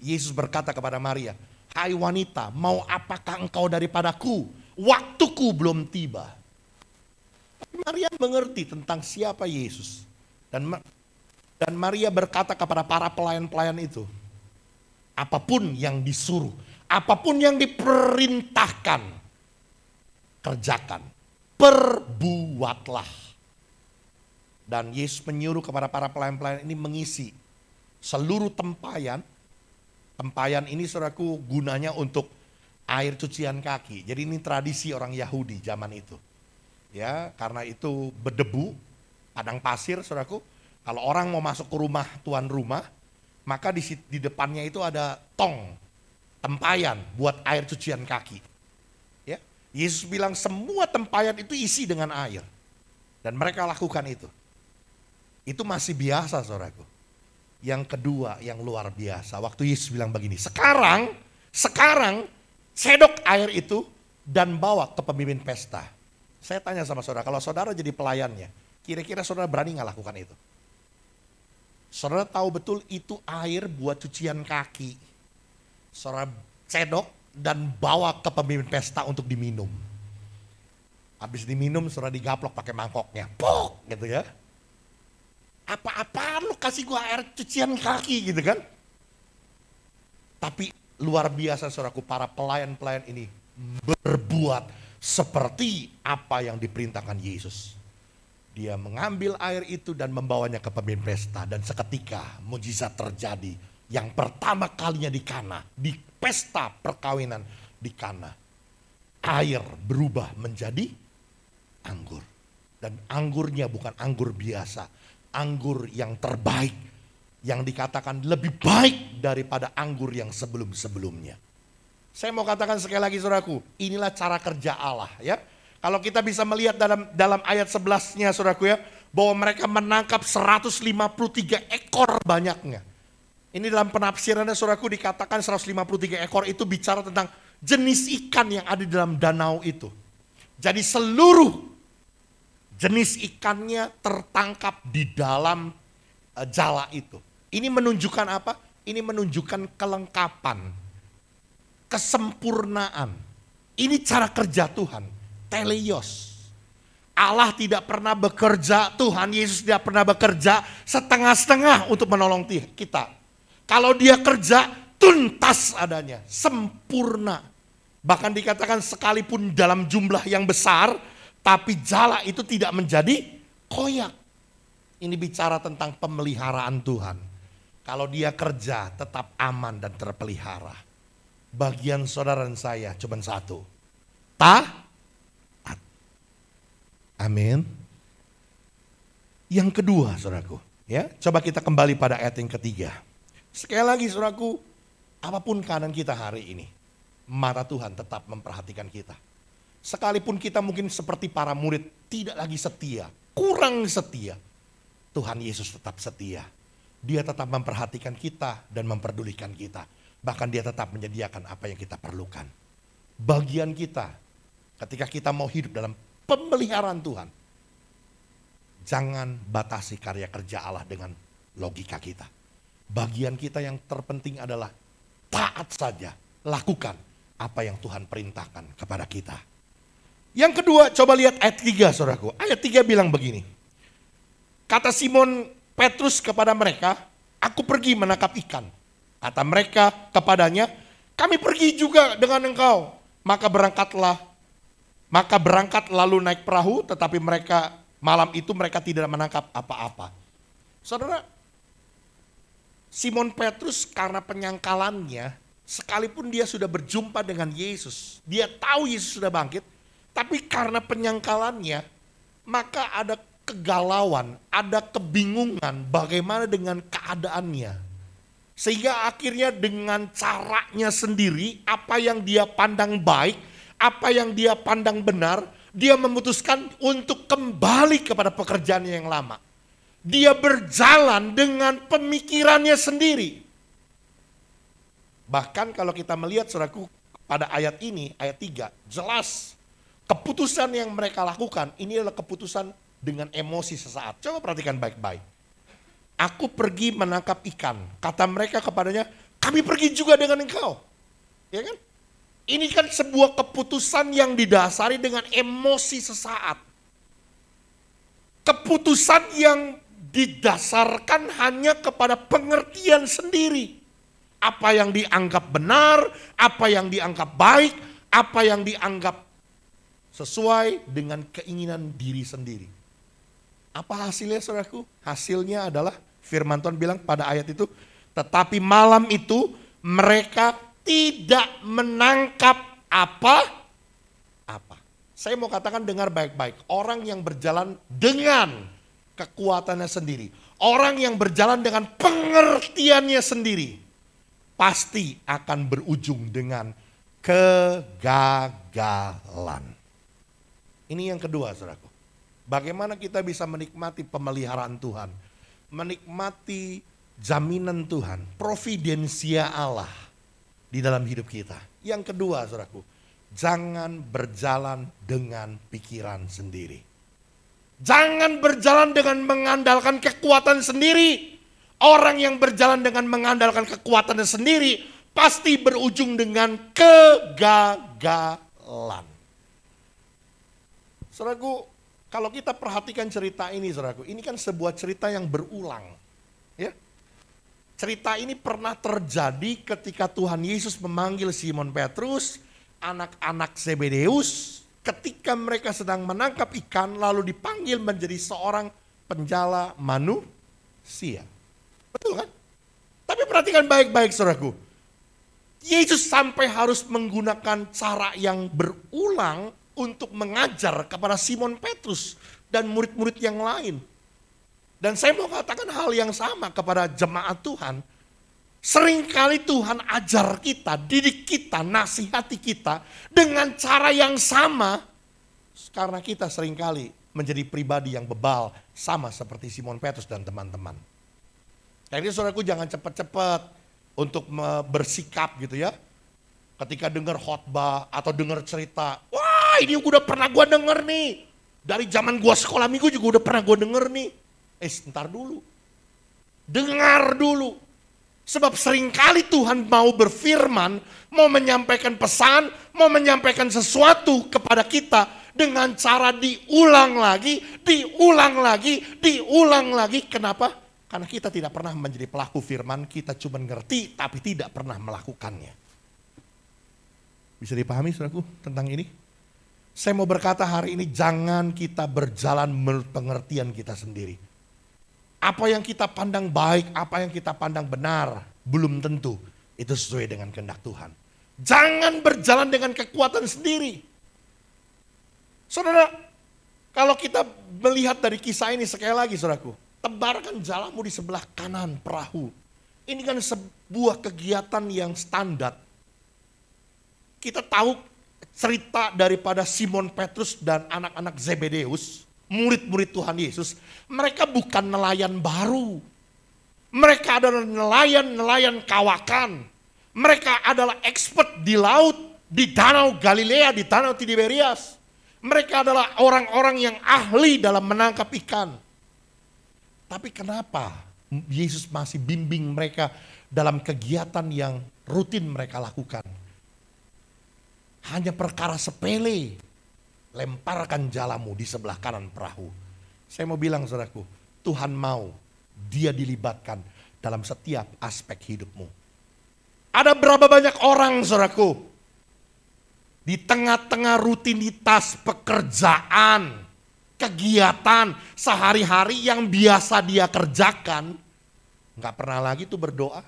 Speaker 3: Yesus berkata kepada Maria, hai wanita, mau apakah engkau daripadaku? Waktuku belum tiba. Tapi Maria mengerti tentang siapa Yesus. Dan Maria berkata kepada para pelayan-pelayan itu, apapun yang disuruh, apapun yang diperintahkan, kerjakan, perbuatlah. Dan Yesus menyuruh kepada para pelayan-pelayan ini mengisi seluruh tempayan. Tempayan ini saudaraku gunanya untuk air cucian kaki. Jadi ini tradisi orang Yahudi zaman itu. Ya, karena itu berdebu, padang pasir saudaraku. Kalau orang mau masuk ke rumah tuan rumah, maka di depannya itu ada tong, tempayan buat air cucian kaki. Ya, Yesus bilang semua tempayan itu isi dengan air. Dan mereka lakukan itu. Itu masih biasa saudaraku. Yang kedua yang luar biasa, waktu Yesus bilang begini, sekarang sedok air itu dan bawa ke pemimpin pesta. Saya tanya sama saudara, kalau saudara jadi pelayannya, kira-kira saudara berani nggak lakukan itu? Saudara tahu betul itu air buat cucian kaki. Saudara cedok dan bawa ke pemimpin pesta untuk diminum. Habis diminum saudara digaplok pakai mangkoknya. Pok gitu ya. Apa-apaan lu kasih gua air cucian kaki gitu kan. Tapi luar biasa saudaraku, para pelayan-pelayan ini berbuat seperti apa yang diperintahkan Yesus. Dia mengambil air itu dan membawanya ke pemimpin pesta. Dan seketika mujizat terjadi. Yang pertama kalinya di Kana. Di pesta perkawinan di Kana. Air berubah menjadi anggur. Dan anggurnya bukan anggur biasa. Anggur yang terbaik. Yang dikatakan lebih baik daripada anggur yang sebelum-sebelumnya. Saya mau katakan sekali lagi saudaraku. Inilah cara kerja Allah ya. Kalau kita bisa melihat dalam ayat 11-nya saudaraku ya, bahwa mereka menangkap 153 ekor banyaknya. Ini dalam penafsirannya saudaraku dikatakan 153 ekor itu bicara tentang jenis ikan yang ada di dalam danau itu. Jadi seluruh jenis ikannya tertangkap di dalam jala itu. Ini menunjukkan apa? ini menunjukkan kelengkapan, kesempurnaan. Ini cara kerja Tuhan, teleios. Allah tidak pernah bekerja, Tuhan Yesus tidak pernah bekerja setengah-setengah untuk menolong kita. Kalau dia kerja, tuntas adanya, sempurna. Bahkan dikatakan sekalipun dalam jumlah yang besar, tapi jala itu tidak menjadi koyak. Ini bicara tentang pemeliharaan Tuhan. Kalau dia kerja tetap aman dan terpelihara. Bagian saudara dan saya cuma satu. Taat. Amin. Yang kedua saudaraku, ya, coba kita kembali pada ayat yang ketiga. Sekali lagi saudaraku, apapun keadaan kita hari ini, mata Tuhan tetap memperhatikan kita. Sekalipun kita mungkin seperti para murid tidak lagi setia, kurang setia, Tuhan Yesus tetap setia. Dia tetap memperhatikan kita dan memperdulikan kita. Bahkan dia tetap menyediakan apa yang kita perlukan. Bagian kita, ketika kita mau hidup dalam pemeliharaan Tuhan, jangan batasi karya kerja Allah dengan logika kita. Bagian kita yang terpenting adalah taat saja, lakukan apa yang Tuhan perintahkan kepada kita. Yang kedua, coba lihat ayat 3 saudaraku. Ayat 3 bilang begini. Kata Simon Petrus kepada mereka, aku pergi menangkap ikan. Kata mereka kepadanya, kami pergi juga dengan engkau. Maka berangkat lalu naik perahu, tetapi malam itu mereka tidak menangkap apa-apa. Saudara, Simon Petrus karena penyangkalannya, sekalipun dia sudah berjumpa dengan Yesus, dia tahu Yesus sudah bangkit, tapi karena penyangkalannya, maka ada kegalauan, ada kebingungan bagaimana dengan keadaannya. Sehingga akhirnya dengan caranya sendiri, apa yang dia pandang baik, apa yang dia pandang benar, dia memutuskan untuk kembali kepada pekerjaannya yang lama. Dia berjalan dengan pemikirannya sendiri. Bahkan kalau kita melihat saudaraku pada ayat ini, ayat 3, jelas keputusan yang mereka lakukan ini adalah keputusan dengan emosi sesaat. Coba perhatikan baik-baik. Aku pergi menangkap ikan. Kata mereka kepadanya, kami pergi juga dengan engkau. Ya kan? Ini kan sebuah keputusan yang didasari dengan emosi sesaat. Keputusan yang didasarkan hanya kepada pengertian sendiri. Apa yang dianggap benar, apa yang dianggap baik, apa yang dianggap sesuai dengan keinginan diri sendiri. Apa hasilnya saudaraku? Hasilnya adalah firman Tuhan bilang pada ayat itu, tetapi malam itu mereka tidak menangkap apa-apa. Saya mau katakan dengar baik-baik. Orang yang berjalan dengan kekuatannya sendiri, orang yang berjalan dengan pengertiannya sendiri, pasti akan berujung dengan kegagalan. Ini yang kedua saudaraku. Bagaimana kita bisa menikmati pemeliharaan Tuhan, menikmati jaminan Tuhan, providensia Allah di dalam hidup kita. Yang kedua saudaraku, jangan berjalan dengan pikiran sendiri. Jangan berjalan dengan mengandalkan kekuatan sendiri. Orang yang berjalan dengan mengandalkan kekuatannya sendiri pasti berujung dengan kegagalan. Saudaraku, kalau kita perhatikan cerita ini saudaraku, ini kan sebuah cerita yang berulang. Ya. Cerita ini pernah terjadi ketika Tuhan Yesus memanggil Simon Petrus, anak-anak Zebedeus, ketika mereka sedang menangkap ikan lalu dipanggil menjadi seorang penjala manusia. Betul kan? Tapi perhatikan baik-baik saudaraku. Yesus sampai harus menggunakan cara yang berulang untuk mengajar kepada Simon Petrus dan murid-murid yang lain. Dan saya mau katakan hal yang sama kepada jemaat Tuhan. Seringkali Tuhan ajar kita, didik kita, nasihati kita dengan cara yang sama. Karena kita seringkali menjadi pribadi yang bebal sama seperti Simon Petrus dan teman-teman. Jadi saudaraku jangan cepat-cepat untuk bersikap gitu ya. Ketika dengar khotbah atau dengar cerita, wah ini udah pernah gue denger nih. Dari zaman gue sekolah minggu juga udah pernah gue denger nih. Sebentar dulu. Dengar dulu. Sebab seringkali Tuhan mau berfirman, mau menyampaikan pesan, mau menyampaikan sesuatu kepada kita dengan cara diulang lagi, diulang lagi, diulang lagi. Kenapa? Karena kita tidak pernah menjadi pelaku firman, kita cuma ngerti tapi tidak pernah melakukannya. Bisa dipahami saudaraku tentang ini? Saya mau berkata hari ini, jangan kita berjalan menurut pengertian kita sendiri. Apa yang kita pandang baik, apa yang kita pandang benar, belum tentu itu sesuai dengan kehendak Tuhan. Jangan berjalan dengan kekuatan sendiri. Saudara, kalau kita melihat dari kisah ini sekali lagi saudaraku, tebarkan jalamu di sebelah kanan perahu. Ini kan sebuah kegiatan yang standar. Kita tahu cerita daripada Simon Petrus dan anak-anak Zebedeus, murid-murid Tuhan Yesus, mereka bukan nelayan baru. Mereka adalah nelayan kawakan. Mereka adalah expert di laut, di danau Galilea, di danau Tiberias. Mereka adalah orang-orang yang ahli dalam menangkap ikan. Tapi kenapa Yesus masih bimbing mereka dalam kegiatan yang rutin mereka lakukan? Hanya perkara sepele. Lemparkan jalamu di sebelah kanan perahu. Saya mau bilang saudaraku, Tuhan mau dia dilibatkan dalam setiap aspek hidupmu. Ada berapa banyak orang saudaraku, di tengah-tengah rutinitas pekerjaan, kegiatan sehari-hari yang biasa dia kerjakan, gak pernah lagi tuh berdoa.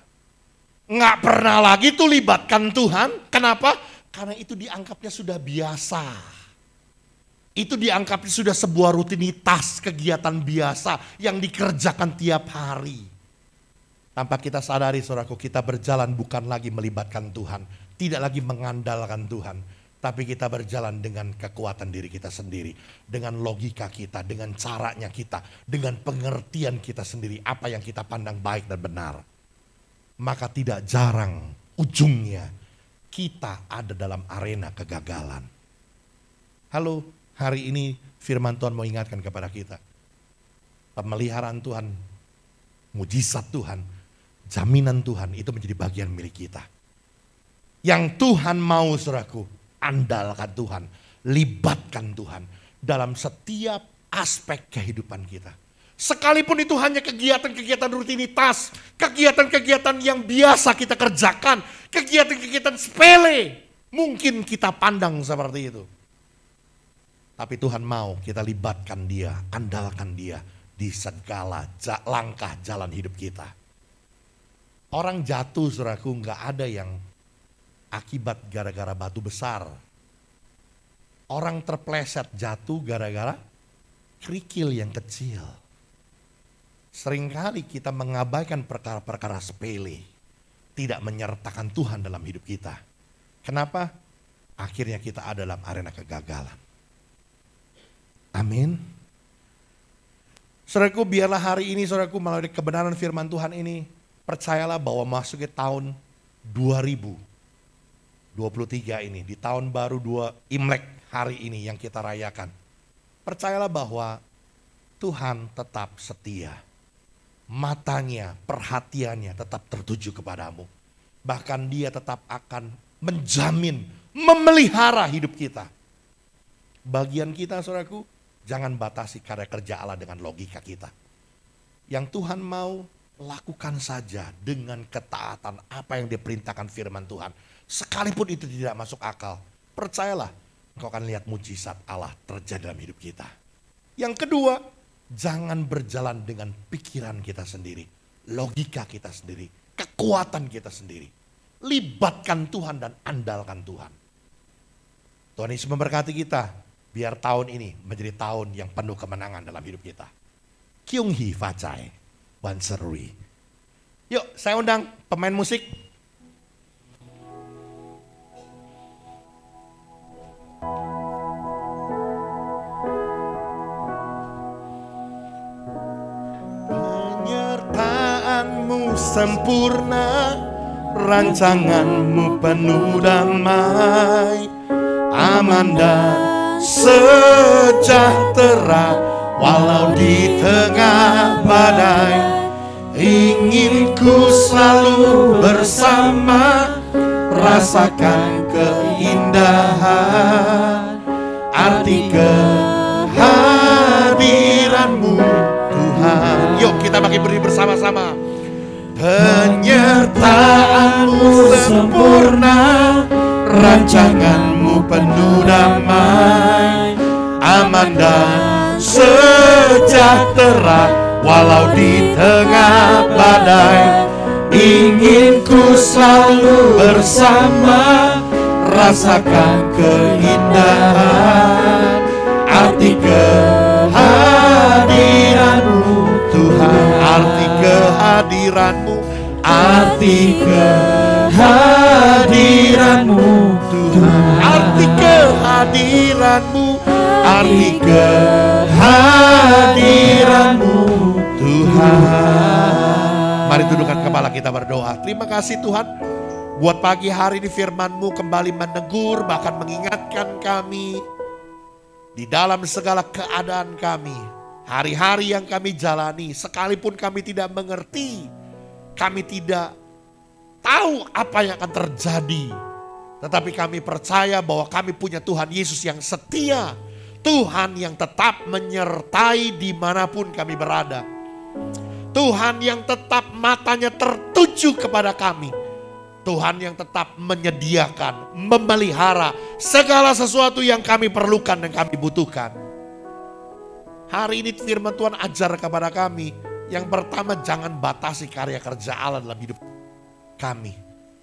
Speaker 3: Gak pernah lagi tuh libatkan Tuhan. Kenapa? Karena itu dianggapnya sudah biasa. Itu dianggap sudah sebuah rutinitas kegiatan biasa yang dikerjakan tiap hari. Tanpa kita sadari saudaraku, kita berjalan bukan lagi melibatkan Tuhan. Tidak lagi mengandalkan Tuhan. Tapi kita berjalan dengan kekuatan diri kita sendiri. Dengan logika kita, dengan caranya kita. Dengan pengertian kita sendiri. Apa yang kita pandang baik dan benar. Maka tidak jarang ujungnya kita ada dalam arena kegagalan. Halo. Hari ini firman Tuhan mau ingatkan kepada kita. Pemeliharaan Tuhan, mujizat Tuhan, jaminan Tuhan itu menjadi bagian milik kita. Yang Tuhan mau saudaraku, andalkan Tuhan, libatkan Tuhan dalam setiap aspek kehidupan kita. Sekalipun itu hanya kegiatan-kegiatan rutinitas, kegiatan-kegiatan yang biasa kita kerjakan, kegiatan-kegiatan sepele, mungkin kita pandang seperti itu. Tapi Tuhan mau kita libatkan dia, andalkan dia di segala langkah jalan hidup kita. Orang jatuh saudaraku gak ada yang akibat gara-gara batu besar. Orang terpleset jatuh gara-gara kerikil yang kecil. Seringkali kita mengabaikan perkara-perkara sepele. Tidak menyertakan Tuhan dalam hidup kita. Kenapa? Akhirnya kita ada dalam arena kegagalan. Amin. Saudaraku, biarlah hari ini saudaraku melalui kebenaran firman Tuhan ini, percayalah bahwa masuk ke tahun 2023 ini, di tahun baru Imlek hari ini yang kita rayakan. Percayalah bahwa Tuhan tetap setia. Matanya, perhatiannya tetap tertuju kepadamu. Bahkan dia tetap akan menjamin, memelihara hidup kita. Bagian kita saudaraku, jangan batasi karya kerja Allah dengan logika kita. Yang Tuhan mau, lakukan saja dengan ketaatan apa yang diperintahkan firman Tuhan. Sekalipun itu tidak masuk akal, percayalah engkau akan lihat mujizat Allah terjadi dalam hidup kita. Yang kedua, jangan berjalan dengan pikiran kita sendiri, logika kita sendiri, kekuatan kita sendiri. Libatkan Tuhan dan andalkan Tuhan. Tuhan Yesus memberkati kita. Biar tahun ini menjadi tahun yang penuh kemenangan dalam hidup kita. Kyung Hee Facai, Wan Serui. Yuk saya undang pemain musik. Penyertaanmu sempurna, rancanganmu penuh damai, aman dan sejahtera walau di tengah badai. ingin ku selalu bersama, rasakan keindahan, arti kehadiranmu Tuhan. Yuk kita beri bersama-sama. Penyertaanmu sempurna, rancanganmu penuh damai, aman dan sejahtera walau di tengah badai. Ingin ku selalu bersama, rasakan keindahan, arti kehadiranmu Tuhan, arti kehadiranmu, arti kehadiranmu Tuhan, arti kehadiranmu, arti kehadiranmu Tuhan. Mari tundukkan kepala kita berdoa. Terima kasih Tuhan buat pagi hari ini firman-Mu kembali menegur, bahkan mengingatkan kami di dalam segala keadaan kami. Hari-hari yang kami jalani, sekalipun kami tidak mengerti, kami tidak tahu apa yang akan terjadi. Tetapi kami percaya bahwa kami punya Tuhan Yesus yang setia. Tuhan yang tetap menyertai dimanapun kami berada. Tuhan yang tetap matanya tertuju kepada kami. Tuhan yang tetap menyediakan, memelihara segala sesuatu yang kami perlukan dan kami butuhkan. Hari ini firman Tuhan ajar kepada kami. Yang pertama, jangan batasi karya kerja Allah dalam hidup kami.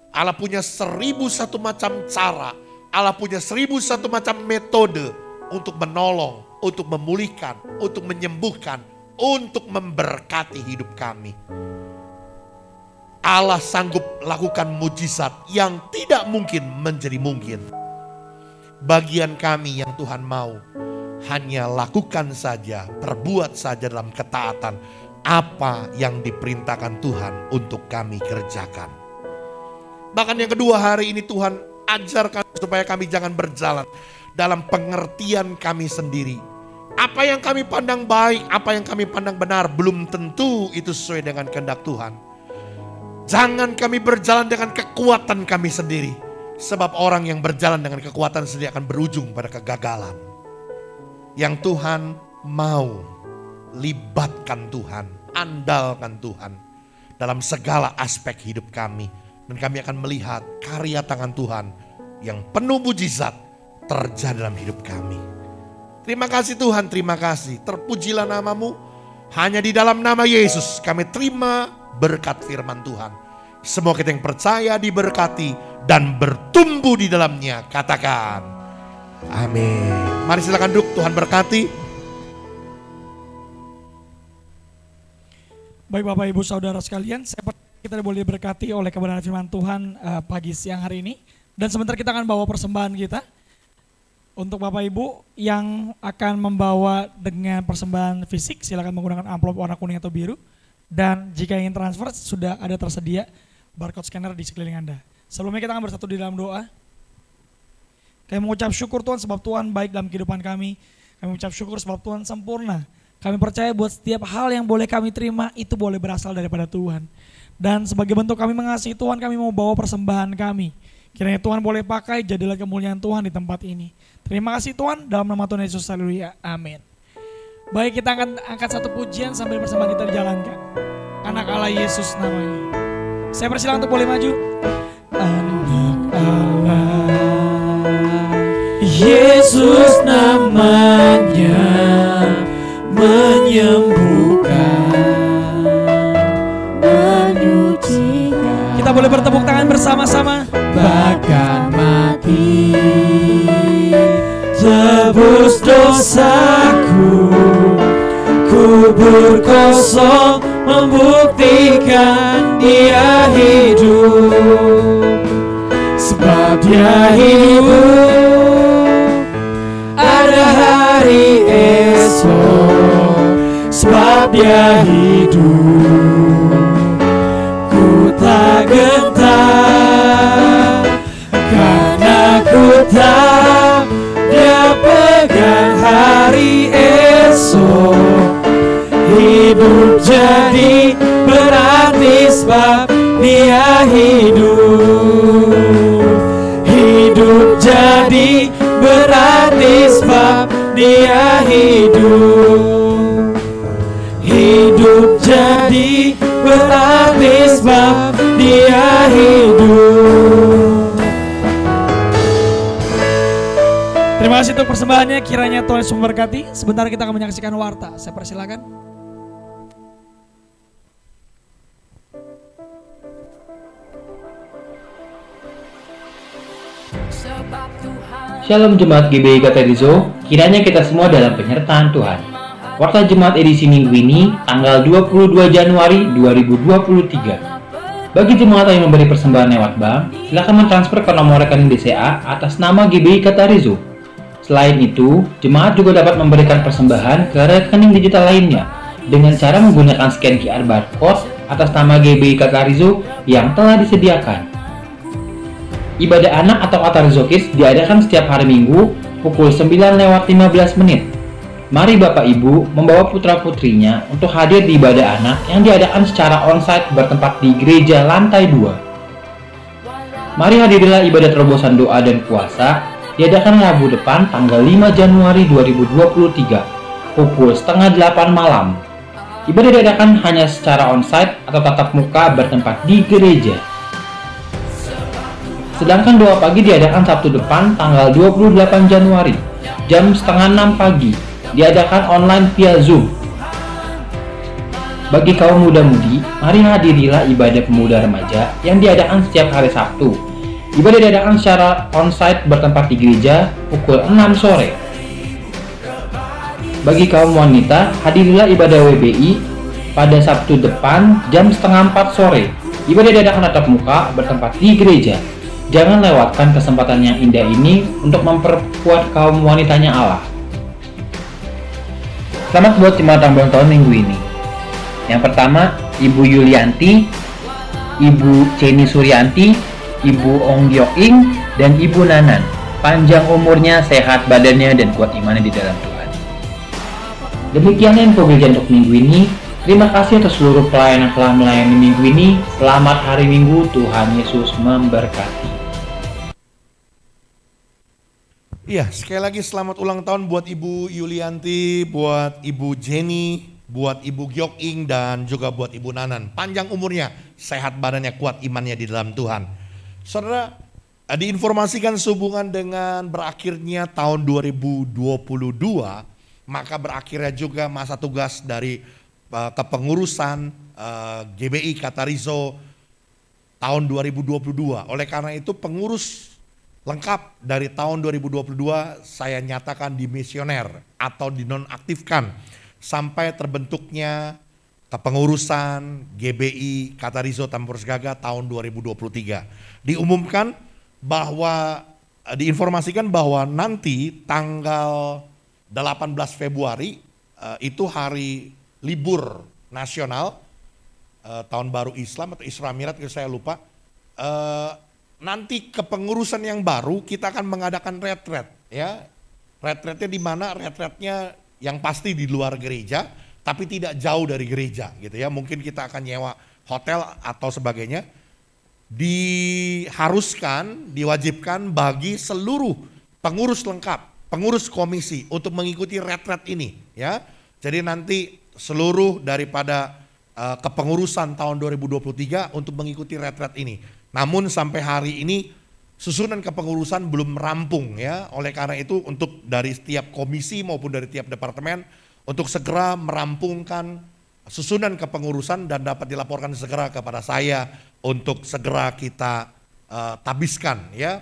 Speaker 3: Allah punya 1001 macam cara. Allah punya 1001 macam metode untuk menolong, untuk memulihkan, untuk menyembuhkan, untuk memberkati hidup kami. Allah sanggup lakukan mujizat yang tidak mungkin menjadi mungkin. Bagian kami yang Tuhan mau hanya lakukan saja, perbuat saja dalam ketaatan apa yang diperintahkan Tuhan untuk kami kerjakan. Bahkan yang kedua, hari ini Tuhan ajarkan supaya kami jangan berjalan dalam pengertian kami sendiri. Apa yang kami pandang baik, apa yang kami pandang benar, belum tentu itu sesuai dengan kehendak Tuhan. Jangan kami berjalan dengan kekuatan kami sendiri. Sebab orang yang berjalan dengan kekuatan sendiri akan berujung pada kegagalan. Yang Tuhan mau, libatkan Tuhan, andalkan Tuhan dalam segala aspek hidup kami. Dan kami akan melihat karya tangan Tuhan yang penuh mujizat terjadi dalam hidup kami. Terima kasih Tuhan, terima kasih. Terpujilah nama-Mu. Hanya di dalam nama Yesus kami terima berkat firman Tuhan. Semua kita yang percaya diberkati dan bertumbuh di dalamnya. Katakan amin. Mari silakan duduk, Tuhan berkati.
Speaker 1: Baik Bapak Ibu Saudara sekalian, kita boleh diberkati oleh kebenaran firman Tuhan pagi siang hari ini. Dan sebentar kita akan bawa persembahan kita. Untuk Bapak Ibu yang akan membawa dengan persembahan fisik, silakan menggunakan amplop warna kuning atau biru. Dan jika ingin transfer, sudah ada tersedia barcode scanner di sekeliling Anda. Sebelumnya kita akan bersatu di dalam doa. Kami mengucap syukur Tuhan sebab Tuhan baik dalam kehidupan kami. Kami mengucap syukur sebab Tuhan sempurna. Kami percaya buat setiap hal yang boleh kami terima itu boleh berasal daripada Tuhan. Dan sebagai bentuk kami mengasihi Tuhan, kami mau bawa persembahan kami. Kiranya Tuhan boleh pakai, jadilah kemuliaan Tuhan di tempat ini. Terima kasih Tuhan, dalam nama Tuhan Yesus, haleluya, amin. Baik, kita akan angkat satu pujian sambil bersama kita dijalankan. Anak Allah Yesus namanya. Saya persilakan untuk boleh maju. Anak Allah Yesus namanya, menyembuhkan, menyucikan. Kita boleh bertepuk tangan bersama-sama. Bahkan mati tebus dosaku, kubur kosong membuktikan Dia hidup. Sebab Dia hidup, ada hari esok. Sebab Dia hidup, ku tak gentar, karena ku tahu Dia pegang hari esok. Hidup jadi berat hidup. Hidup jadi berarti sebab Dia hidup. Terima kasih untuk persembahannya, kiranya Tuhan Yesus memberkati. Sebentar kita akan menyaksikan warta. Saya persilakan.
Speaker 4: Shalom Jemaat GBI Katerizo, kiranya kita semua dalam penyertaan Tuhan. Warta Jemaat edisi minggu ini, tanggal 22 Januari 2023. Bagi jemaat yang memberi persembahan lewat bank, silakan mentransfer ke nomor rekening DCA atas nama GBI Katerizo. Selain itu, jemaat juga dapat memberikan persembahan ke rekening digital lainnya dengan cara menggunakan scan QR barcode atas nama GBI Katerizo yang telah disediakan. Ibadah anak atau Katerizo Kids diadakan setiap hari Minggu pukul 9:15. Mari Bapak Ibu membawa putra-putrinya untuk hadir di ibadah anak yang diadakan secara onsite bertempat di gereja lantai 2. Mari hadirilah ibadah terobosan doa dan puasa diadakan Rabu depan tanggal 5 Januari 2023 pukul 7:30 malam. Ibadah diadakan hanya secara onsite atau tatap muka bertempat di gereja. Sedangkan doa pagi diadakan Sabtu depan tanggal 28 Januari jam 5:30 pagi, diadakan online via Zoom. Bagi kaum muda-mudi, mari hadirilah ibadah pemuda remaja yang diadakan setiap hari Sabtu. Ibadah diadakan secara onsite bertempat di gereja pukul 6 sore. Bagi kaum wanita, hadirilah ibadah WBI pada Sabtu depan jam 3:30 sore. Ibadah diadakan tatap muka bertempat di gereja. Jangan lewatkan kesempatan yang indah ini untuk memperkuat kaum wanitanya Allah. Selamat buat jemaat yang ulang tahun minggu ini. Yang pertama, Ibu Yulianti, Ibu Jenny Suryanti, Ibu Ong Gyok Ing, dan Ibu Nanan. Panjang umurnya, sehat badannya, dan kuat imannya di dalam Tuhan. Demikian info gereja untuk minggu ini. Terima kasih atas seluruh pelayan yang telah melayani minggu ini. Selamat hari Minggu, Tuhan Yesus memberkati.
Speaker 3: Iya, sekali lagi selamat ulang tahun buat Ibu Yulianti, buat Ibu Jenny, buat Ibu Gyok Ing, dan juga buat Ibu Nanan. Panjang umurnya, sehat badannya, kuat imannya di dalam Tuhan. Saudara, diinformasikan sehubungan dengan berakhirnya tahun 2022, maka berakhirnya juga masa tugas dari kepengurusan GBI Katerizo tahun 2022. Oleh karena itu pengurus lengkap dari tahun 2022 saya nyatakan dimisioner atau dinonaktifkan sampai terbentuknya kepengurusan GBI Katerizo Tambora Gaga tahun 2023. Diumumkan bahwa, diinformasikan bahwa nanti tanggal 18 Februari itu hari libur nasional tahun baru Islam atau Isra Mi'raj, saya lupa. Nanti kepengurusan yang baru kita akan mengadakan retret, ya. Retretnya di mana? Retretnya yang pasti di luar gereja, tapi tidak jauh dari gereja, gitu ya. Mungkin kita akan nyewa hotel atau sebagainya. Diharuskan, diwajibkan bagi seluruh pengurus lengkap, pengurus komisi untuk mengikuti retret ini, ya. Jadi nanti seluruh daripada kepengurusan tahun 2023 untuk mengikuti retret ini. Namun sampai hari ini susunan kepengurusan belum rampung, ya. Oleh karena itu untuk dari setiap komisi maupun dari tiap departemen untuk segera merampungkan susunan kepengurusan dan dapat dilaporkan segera kepada saya untuk segera kita tabiskan, ya.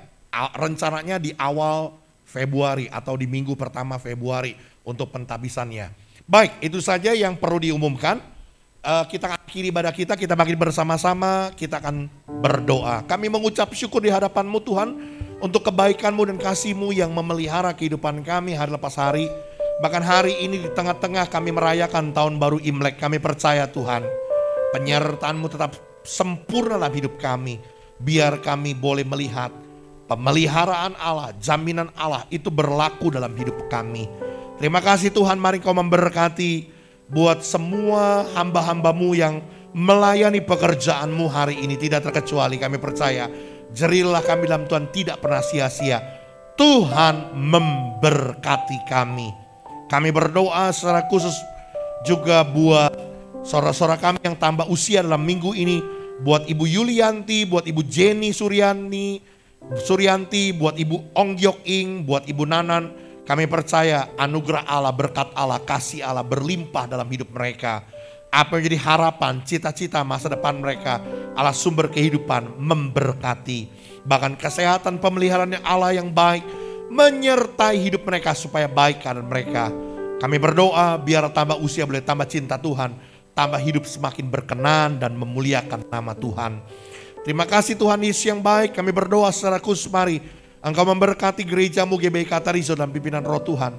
Speaker 3: Rencananya di awal Februari atau di minggu pertama Februari untuk pentabisannya. Baik, itu saja yang perlu diumumkan. Kita akhiri ibadah kita makin bersama-sama, kita akan berdoa. Kami mengucap syukur di hadapan-Mu Tuhan untuk kebaikan-Mu dan kasih-Mu yang memelihara kehidupan kami hari lepas hari. Bahkan hari ini di tengah-tengah kami merayakan tahun baru Imlek, kami percaya Tuhan, penyertaan-Mu tetap sempurna dalam hidup kami. Biar kami boleh melihat pemeliharaan Allah, jaminan Allah itu berlaku dalam hidup kami. Terima kasih Tuhan, mari Kau memberkati buat semua hamba-hamba-Mu yang melayani pekerjaan-Mu hari ini, tidak terkecuali kami percaya jerilah kami dalam Tuhan tidak pernah sia-sia. Tuhan memberkati kami. Kami berdoa secara khusus juga buat saudara-saudara kami yang tambah usia dalam minggu ini. Buat Ibu Yulianti, buat Ibu Jenny Suryanti, buat Ibu Ong Gyok Ing, buat Ibu Nanan. Kami percaya anugerah Allah, berkat Allah, kasih Allah berlimpah dalam hidup mereka. Apa yang menjadi harapan, cita-cita masa depan mereka, Allah sumber kehidupan memberkati. Bahkan kesehatan pemeliharaan Allah yang baik menyertai hidup mereka supaya baik keadaan mereka. Kami berdoa biar tambah usia boleh tambah cinta Tuhan, tambah hidup semakin berkenan dan memuliakan nama Tuhan. Terima kasih Tuhan Yesus yang baik. Kami berdoa secara khusus, mari Engkau memberkati gerejamu GBI Katarizo dan pimpinan Roh Tuhan.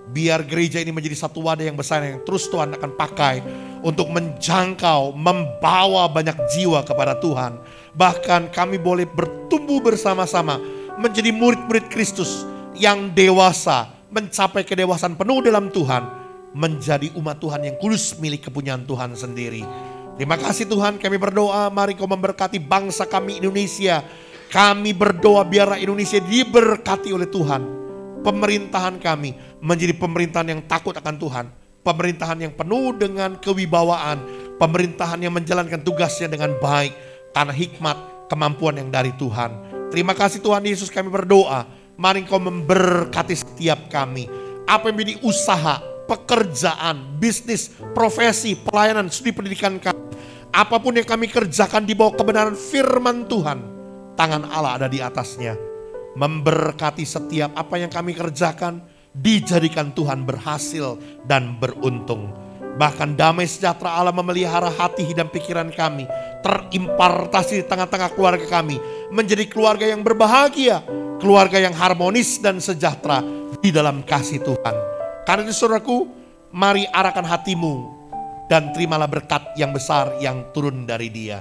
Speaker 3: Biar gereja ini menjadi satu wadah yang besar yang terus Tuhan akan pakai untuk menjangkau, membawa banyak jiwa kepada Tuhan. Bahkan kami boleh bertumbuh bersama-sama menjadi murid-murid Kristus yang dewasa, mencapai kedewasaan penuh dalam Tuhan, menjadi umat Tuhan yang kudus milik kepunyaan Tuhan sendiri. Terima kasih Tuhan, kami berdoa mari Kau memberkati bangsa kami Indonesia. Kami berdoa biarlah Indonesia diberkati oleh Tuhan. Pemerintahan kami menjadi pemerintahan yang takut akan Tuhan. Pemerintahan yang penuh dengan kewibawaan. Pemerintahan yang menjalankan tugasnya dengan baik. Karena hikmat, kemampuan yang dari Tuhan. Terima kasih Tuhan Yesus, kami berdoa. Mari Kau memberkati setiap kami. Apa yang menjadi usaha, pekerjaan, bisnis, profesi, pelayanan, studi pendidikan kami. Apapun yang kami kerjakan di bawah kebenaran firman Tuhan. Tangan Allah ada di atasnya. Memberkati setiap apa yang kami kerjakan, dijadikan Tuhan berhasil dan beruntung. Bahkan damai sejahtera Allah memelihara hati dan pikiran kami, terimpartasi di tengah-tengah keluarga kami, menjadi keluarga yang berbahagia, keluarga yang harmonis dan sejahtera di dalam kasih Tuhan. Karena itu saudaraku, mari arahkan hatimu dan terimalah berkat yang besar yang turun dari Dia.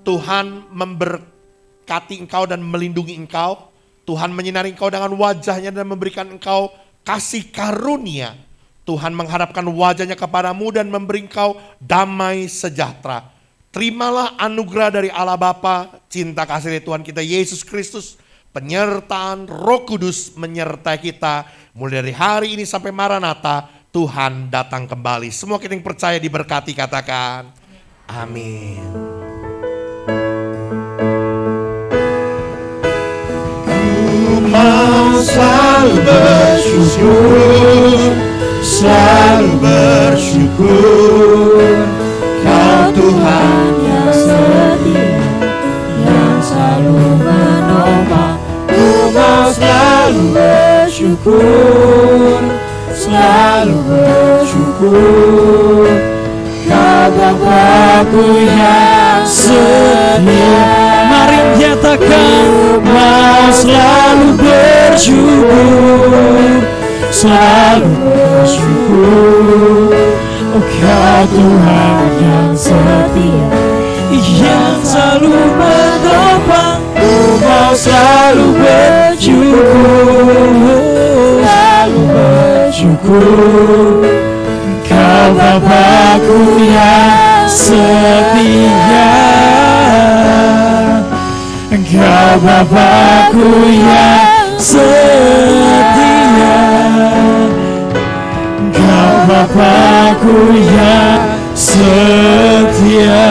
Speaker 3: Tuhan memberkati engkau dan melindungi engkau. Tuhan menyinari engkau dengan wajahnya dan memberikan engkau kasih karunia. Tuhan menghadapkan wajahnya kepadamu dan memberi engkau damai sejahtera. Terimalah anugerah dari Allah Bapa, cinta kasih dari Tuhan kita Yesus Kristus, penyertaan Roh Kudus menyertai kita mulai dari hari ini sampai Maranatha. Tuhan datang kembali. Semua kita yang percaya diberkati, katakan amin.
Speaker 5: Mau selalu bersyukur, selalu bersyukur. Kau Tuhan yang setia, yang selalu menopang. Ku mau selalu bersyukur, selalu bersyukur. Kau Bapa-Ku yang setia.
Speaker 1: Mari nyatakan,
Speaker 5: mau selalu bersyukur, selalu bersyukur. Oh Kau Tuhan yang setia, yang selalu menopang. Ku mau selalu bersyukur, selalu bersyukur. Kau Bapa-Ku yang setia, Engkau Bapa-Ku yang setia, Engkau Bapa-Ku yang setia.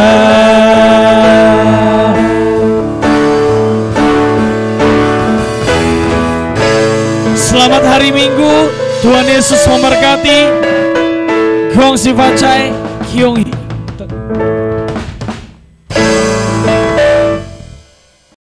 Speaker 1: selamat hari Minggu. Tuhan Yesus memberkati. Gong si Facai Kyung Hee.